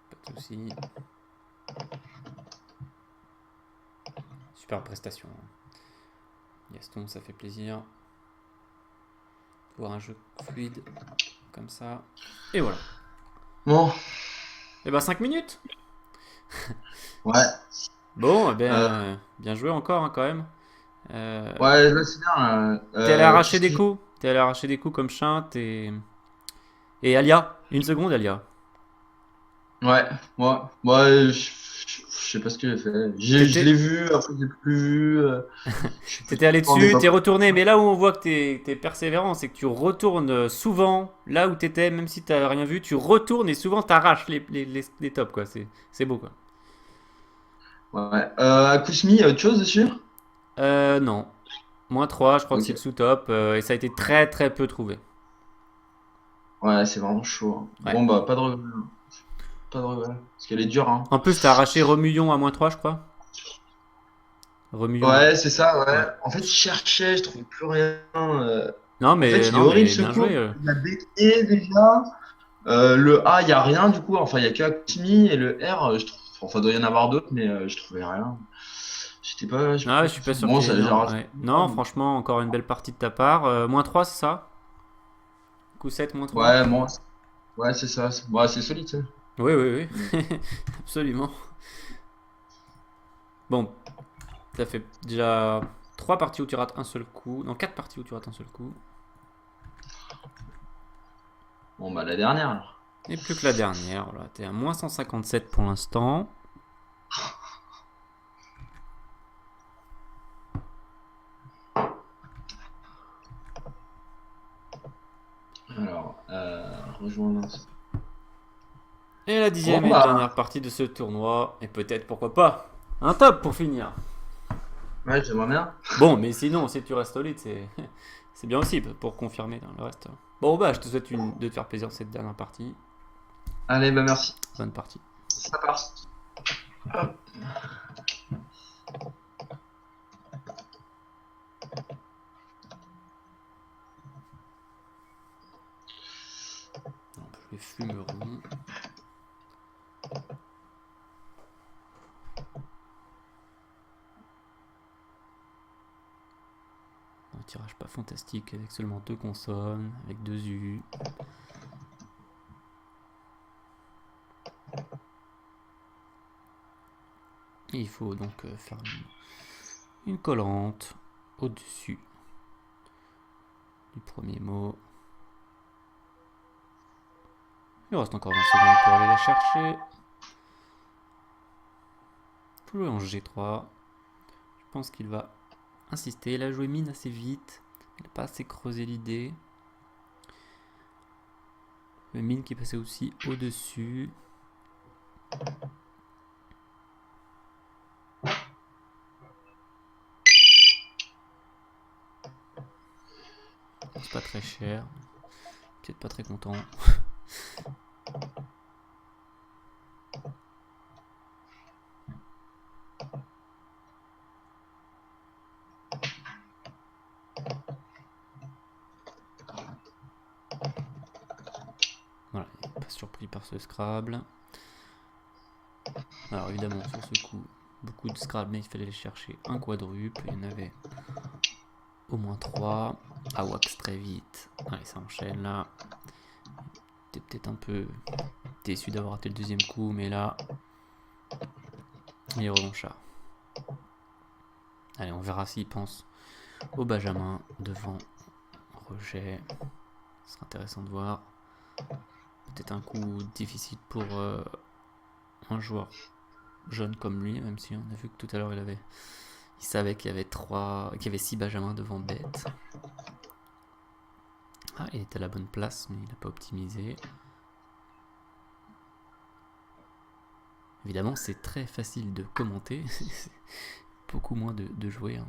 Pas de soucis. Super prestation. Gaston, ça fait plaisir. Voir un jeu fluide comme ça. Et voilà. Bon. Et ben 5 minutes. Ouais. Bon, bien joué encore hein, quand même. Ouais, là c'est bien. T'es allé arracher des coups. T'es allé arracher des coups comme Chinte et Alia. 1 seconde, Alia. Ouais, moi, je sais pas ce que j'ai fait. Je l'ai T'étais vu, après j'ai plus vu. Je sais plus t'étais allé trop, on n'est dessus, pas. t'es retourné, mais là où on voit que t'es persévérant, c'est que tu retournes souvent là où t'étais, même si t'as rien vu, tu retournes et souvent t'arraches les tops, quoi. C'est beau, quoi. Ouais. Akousmi, il y a autre chose dessus? Non. -3, je crois que c'est le Ok. sous-top, et ça a été très très peu trouvé. Ouais, c'est vraiment chaud, hein. Ouais. Bon, bah, pas de regret, hein. Pas de regret. Parce qu'elle est dure, hein. En plus, t'as arraché Remuillon à -3, je crois. Remuillon, Ouais, c'est ça, ouais. ouais. En fait, je cherchais, je trouvais plus rien. En fait, il est Non, horrible mais ce bien coup. joué. Il a béquillé déjà. Le A, il n'y a rien du coup. Enfin, il n'y a que Akousmi. Et le R, je trouve. Enfin, il doit y en avoir d'autres, mais je trouvais rien. J'étais Ah, pas je suis pas confiant. sûr Bon, qu'il y ait ça, j'ai énorme. raté. Ouais. Non, franchement, encore une belle partie de ta part. -3, c'est ça? Coup 7, -3? Ouais, bon, ouais, c'est ça. Ouais, c'est solide, ça. Oui, oui, Mm. oui. Absolument. Bon, ça fait déjà 3 parties où tu rates un seul coup. Non, 4 parties où tu rates un seul coup. Bon, bah, la dernière, alors. Et plus que la dernière. Voilà, t'es à -157 pour l'instant. Alors, rejoindre. Et la 10e Bon, et bah, dernière partie de ce tournoi. Et peut-être, pourquoi pas, un top pour finir. ouais, j'aimerais bien. Bon, mais sinon, si tu restes solide, c'est bien aussi pour confirmer le reste. Bon, bah, je te souhaite de te faire plaisir cette dernière partie. Allez, bah, merci. Bonne partie. Ça part. Hop. On peut jouer Flumeron. Un tirage pas fantastique avec seulement 2 consonnes, avec 2 U. Et il faut donc faire une collante au-dessus du premier mot. Il reste encore 20 secondes pour aller la chercher. Il faut jouer en G3. Je pense qu'il va insister. Il a joué mine assez vite. Il n'a pas assez creusé l'idée. Le mine qui passait aussi au-dessus. C'est pas très cher. Peut-être pas très content. Voilà, il n'est pas surpris par ce Scrabble. Alors évidemment, sur ce coup, beaucoup de Scrabble, mais il fallait aller chercher un quadruple. Il y en avait au moins 3. À wax très vite. Allez, ça enchaîne là. T'es peut-être un peu déçu d'avoir raté le deuxième coup, mais là, il est revanchard. Allez, on verra s'il pense au Benjamin devant Roger. Ce sera intéressant de voir. Peut-être un coup difficile pour un joueur jeune comme lui, même si on a vu que tout à l'heure il savait qu'il y avait 6 Benjamins devant bête. Ah, il était à la bonne place, mais il n'a pas optimisé. Évidemment, c'est très facile de commenter. Beaucoup moins de jouer. Hein,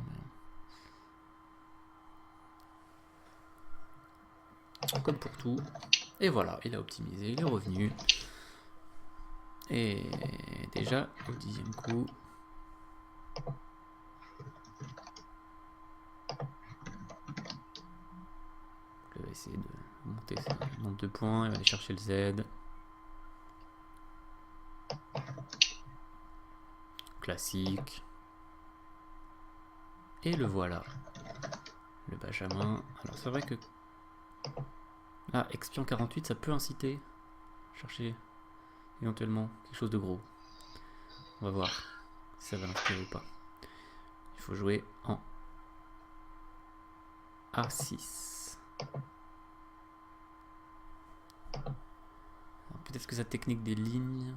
mais... Comme pour tout. Et voilà, il a optimisé, il est revenu. Et déjà, au 10e coup... Je vais essayer de monter ce nombre de points. Il va aller chercher le Z. Classique. Et le voilà. Le Benjamin. Alors c'est vrai que... Là, Expion 48, ça peut inciter. Chercher éventuellement quelque chose de gros. On va voir si ça va l'inspirer ou pas. Il faut jouer en A6. peut-être que sa technique des lignes.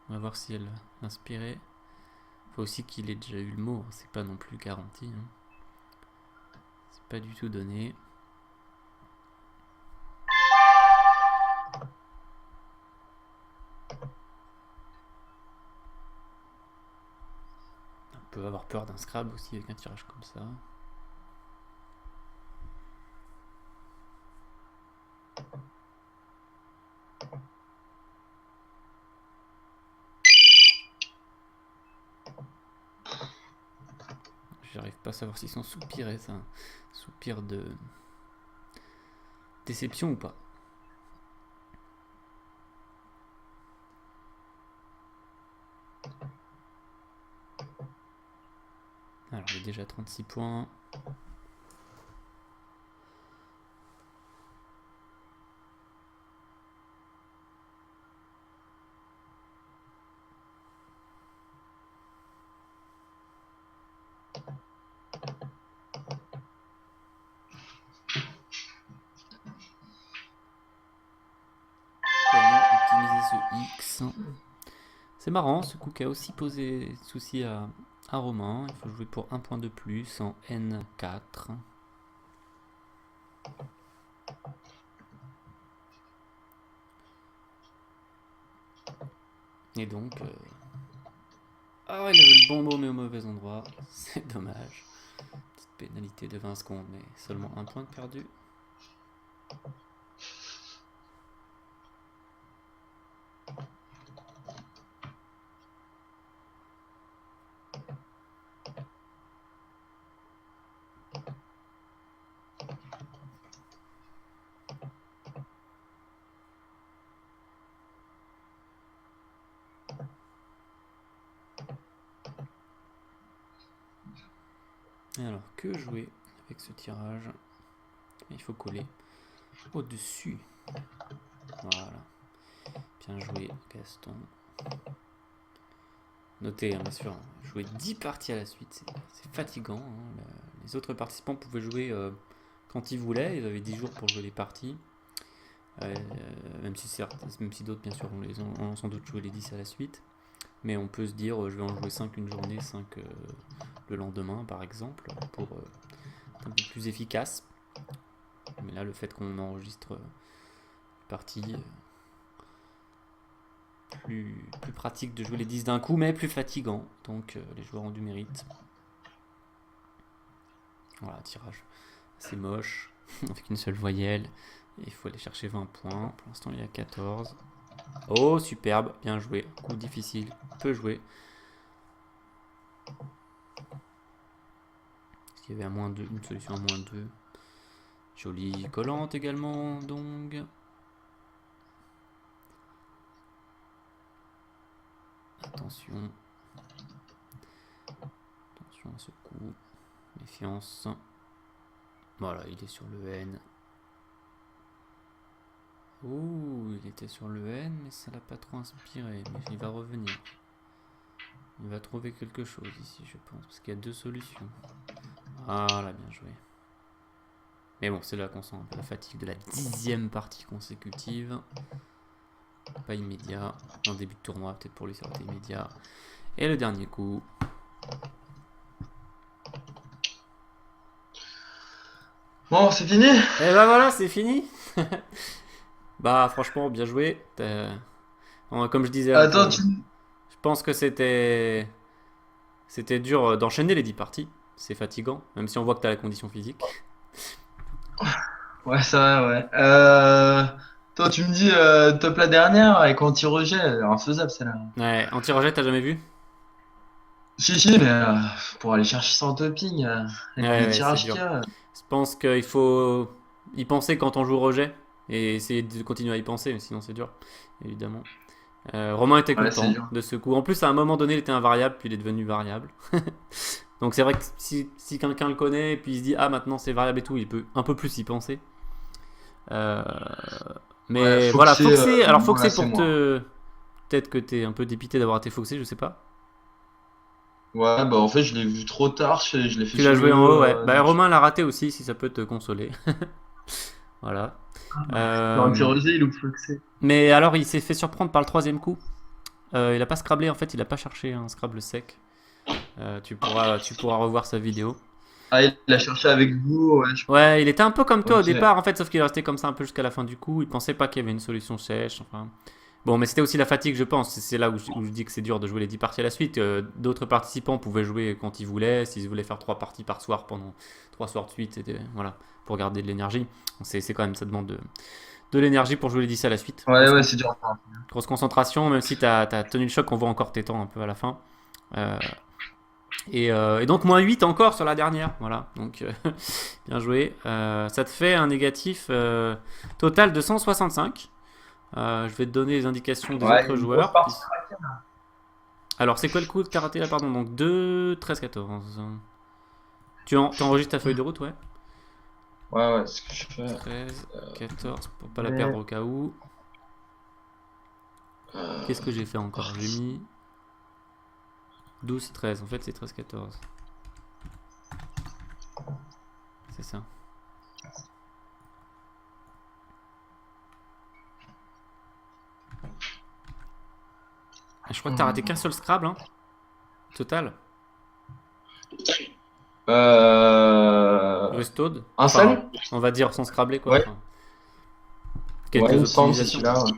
On va voir si elle l'inspirait. Faut aussi qu'il ait déjà eu le mot, c'est pas non plus garanti. Hein. C'est pas du tout donné. On peut avoir peur d'un Scrabble aussi avec un tirage comme ça. J'arrive pas à savoir si son soupir est un soupir de déception ou pas. Alors j'ai déjà 36 points. Comment optimiser ce X? C'est marrant, ce coup qui a aussi posé souci à Romain. Il faut jouer pour un point de plus en N4. Et donc... Ah, il avait le bon mot mais au mauvais endroit. C'est dommage. Petite pénalité de 20 secondes, mais seulement un point de perdu. Et alors, que jouer avec ce tirage? Il faut coller au-dessus. Voilà. Bien joué, Gaston. Notez, hein, bien sûr, jouer 10 parties à la suite, c'est fatigant. Hein. Les autres participants pouvaient jouer quand ils voulaient. Ils avaient 10 jours pour jouer les parties. Même si d'autres, bien sûr, ont sans doute joué les 10 à la suite. Mais on peut se dire, je vais en jouer 5 une journée, 5 le lendemain, par exemple, pour être un peu plus efficace. Mais là, le fait qu'on enregistre les parties, plus pratique de jouer les 10 d'un coup, mais plus fatigant. Donc, les joueurs ont du mérite. Voilà, tirage assez moche, avec une seule voyelle. Et il faut aller chercher 20 points. Pour l'instant, il y a 14. Oh, superbe, bien joué. Coup difficile, peut jouer. Est-ce qu'il y avait un moins 2, une solution à moins 2? Jolie collante également, donc. Attention. Attention à ce coup. Méfiance. Voilà, il est sur le N. Ouh, il était sur le N, mais ça l'a pas trop inspiré. Mais il va revenir. Il va trouver quelque chose ici, je pense. Parce qu'il y a deux solutions. Voilà, bien joué. Mais bon, c'est là qu'on sent un peu la fatigue de la 10e partie consécutive. Pas immédiat. En début de tournoi, peut-être pour lui ça aurait été immédiat. Et le dernier coup. Bon, c'est fini. Et bah voilà, c'est fini. Bah franchement, bien joué. Comme je disais, Attends, je pense que c'était dur d'enchaîner les 10 parties. C'est fatigant, même si on voit que tu as la condition physique. Ouais, ça va, ouais. Toi, tu me dis top la dernière avec anti-rejet, infaisable celle-là. Ouais, anti-rejet, t'as jamais vu? Si, mais pour aller chercher ça en topping, avec les Ouais, c'est tirages dur. qu'il y a. Je pense qu'il faut y penser quand on joue au rejet et essayer de continuer à y penser, mais sinon c'est dur, évidemment. Romain était Ouais, c'est content dur. de ce coup. En plus, à un moment donné, il était invariable, puis il est devenu variable. Donc c'est vrai que si quelqu'un le connaît et puis il se dit ah maintenant c'est variable et tout, il peut un peu plus y penser. Euh, Ouais, mais voilà, Foxé, alors voilà, Foxé c'est pour moi. te... Peut-être que t'es un peu dépité d'avoir été Foxé, je sais pas. Ouais, bah en fait, je l'ai vu trop tard, je l'ai fait Tu l'as sur joué en haut, le. ouais. Bah Romain l'a raté aussi, si ça peut te consoler. Voilà. Dans un tir Euh, osé, il loupe Foxé. mais alors, il s'est fait surprendre par le troisième coup. Il a pas scrablé, en fait, il a pas cherché un Scrabble sec. Tu pourras revoir sa vidéo. Ah, il a cherché avec vous, ouais, je crois. Ouais, il était un peu comme toi au Ok. départ, en fait, sauf qu'il est resté comme ça un peu jusqu'à la fin du coup. Il pensait pas qu'il y avait une solution sèche. Enfin, bon, mais c'était aussi la fatigue, je pense. C'est là où je dis que c'est dur de jouer les 10 parties à la suite. D'autres participants pouvaient jouer quand ils voulaient, s'ils voulaient faire 3 parties par soir pendant 3 soirs de suite, voilà, pour garder de l'énergie. C'est quand même, ça demande de l'énergie pour jouer les 10 à la suite. Ouais, ouais, c'est dur. Grosse concentration, même si t'as tenu le choc, on voit encore tes temps un peu à la fin. Euh, et donc moins 8 encore sur la dernière. Voilà, donc bien joué. Ça te fait un négatif total de 165. Je vais te donner les indications des Ouais, autres une grosse joueurs. partie. Alors, c'est quoi le coup que t'as raté là, pardon? Donc 2, 13, 14. T'enregistres ta feuille de route, ouais? Ouais, ouais, ce que je fais. 13, 14, pour pas la Mais, perdre au cas où. Qu'est-ce que j'ai fait encore? J'ai mis 12, 13. En fait, c'est 13, 14. C'est ça. Je crois que t'as raté qu'un seul Scrabble, hein, total. Euh... Restode. Un Enfin, seul? on va dire sans Scrabbler, quoi. Ouais, Enfin, ouais, quelques il me semble, c'est optimisations. celui-là. Ouais.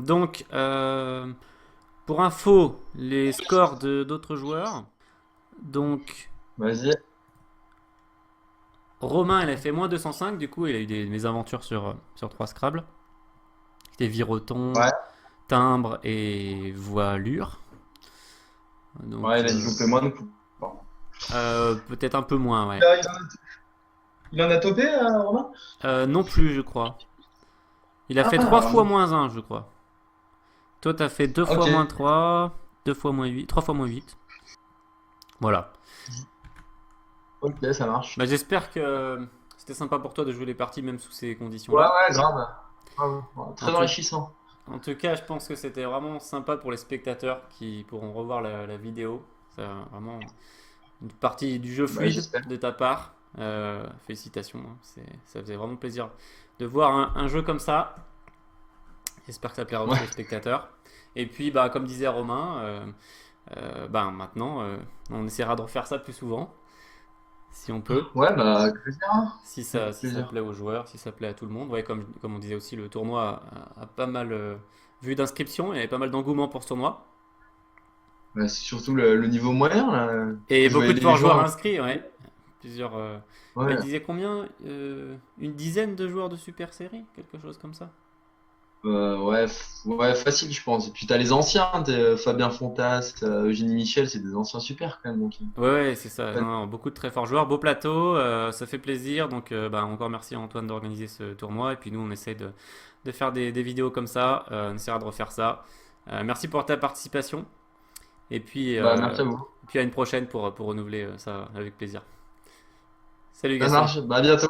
Donc, pour info, les scores d'autres joueurs. Donc, Vas-y. Romain, il a fait moins 205, du coup, il a eu des mésaventures sur 3 Scrabble. C'était viroton, Ouais, timbre et voilure. ouais, Donc, il a dû louper moins de coups. Bon. peut-être un peu moins, ouais. Il en a topé, Romain? Non plus, je crois. Il a Ah, fait 3 fois moins 1, je crois. Toi, t'as fait 2 fois ok. moins 3, 2 fois moins 8, 3 fois moins 8. Voilà. Ok, ça marche. Bah, j'espère que c'était sympa pour toi de jouer les parties même sous ces Ouais, conditions-là. ouais, grave. Grave. Ouais, En très tout, enrichissant. en tout cas, je pense que c'était vraiment sympa pour les spectateurs qui pourront revoir la vidéo. C'est vraiment une partie du jeu Bah, fluide j'espère. de ta part. Félicitations, hein. Ça faisait vraiment plaisir de voir un jeu comme ça. J'espère que ça plaira aussi aux Ouais, spectateurs. Et puis, bah, comme disait Romain, bah, maintenant, on essaiera de refaire ça plus souvent, si on peut. ouais, bah, avec plaisir, hein. Si ça, Avec si ça plaisir. plaît aux joueurs, si ça plaît à tout le monde. Ouais, comme on disait aussi, le tournoi a pas mal vu d'inscriptions, il y avait pas mal d'engouement pour ce tournoi. Bah, c'est surtout le niveau moyen, là. Et Je voyais beaucoup de les forts joueurs joueurs. inscrits, ouais. Plusieurs. Bah, il Ouais. disait combien? Une dizaine de joueurs de Super Série? Quelque chose comme ça. Ouais, ouais, facile, je pense. Et puis t'as les anciens, Fabien Fontas, Eugénie Michel, c'est des anciens super quand même. Donc, Ouais, ouais, c'est ça. ouais, Non, non, beaucoup de très forts joueurs. Beau plateau, ça fait plaisir. Donc, bah, encore merci à Antoine d'organiser ce tournoi. Et puis nous, on essaie de faire des vidéos comme ça. On essaiera de refaire ça. Merci pour ta participation. Et puis, bah, merci à vous. à une prochaine pour renouveler ça avec plaisir. Salut Ça Gaston. marche, bah, à bientôt.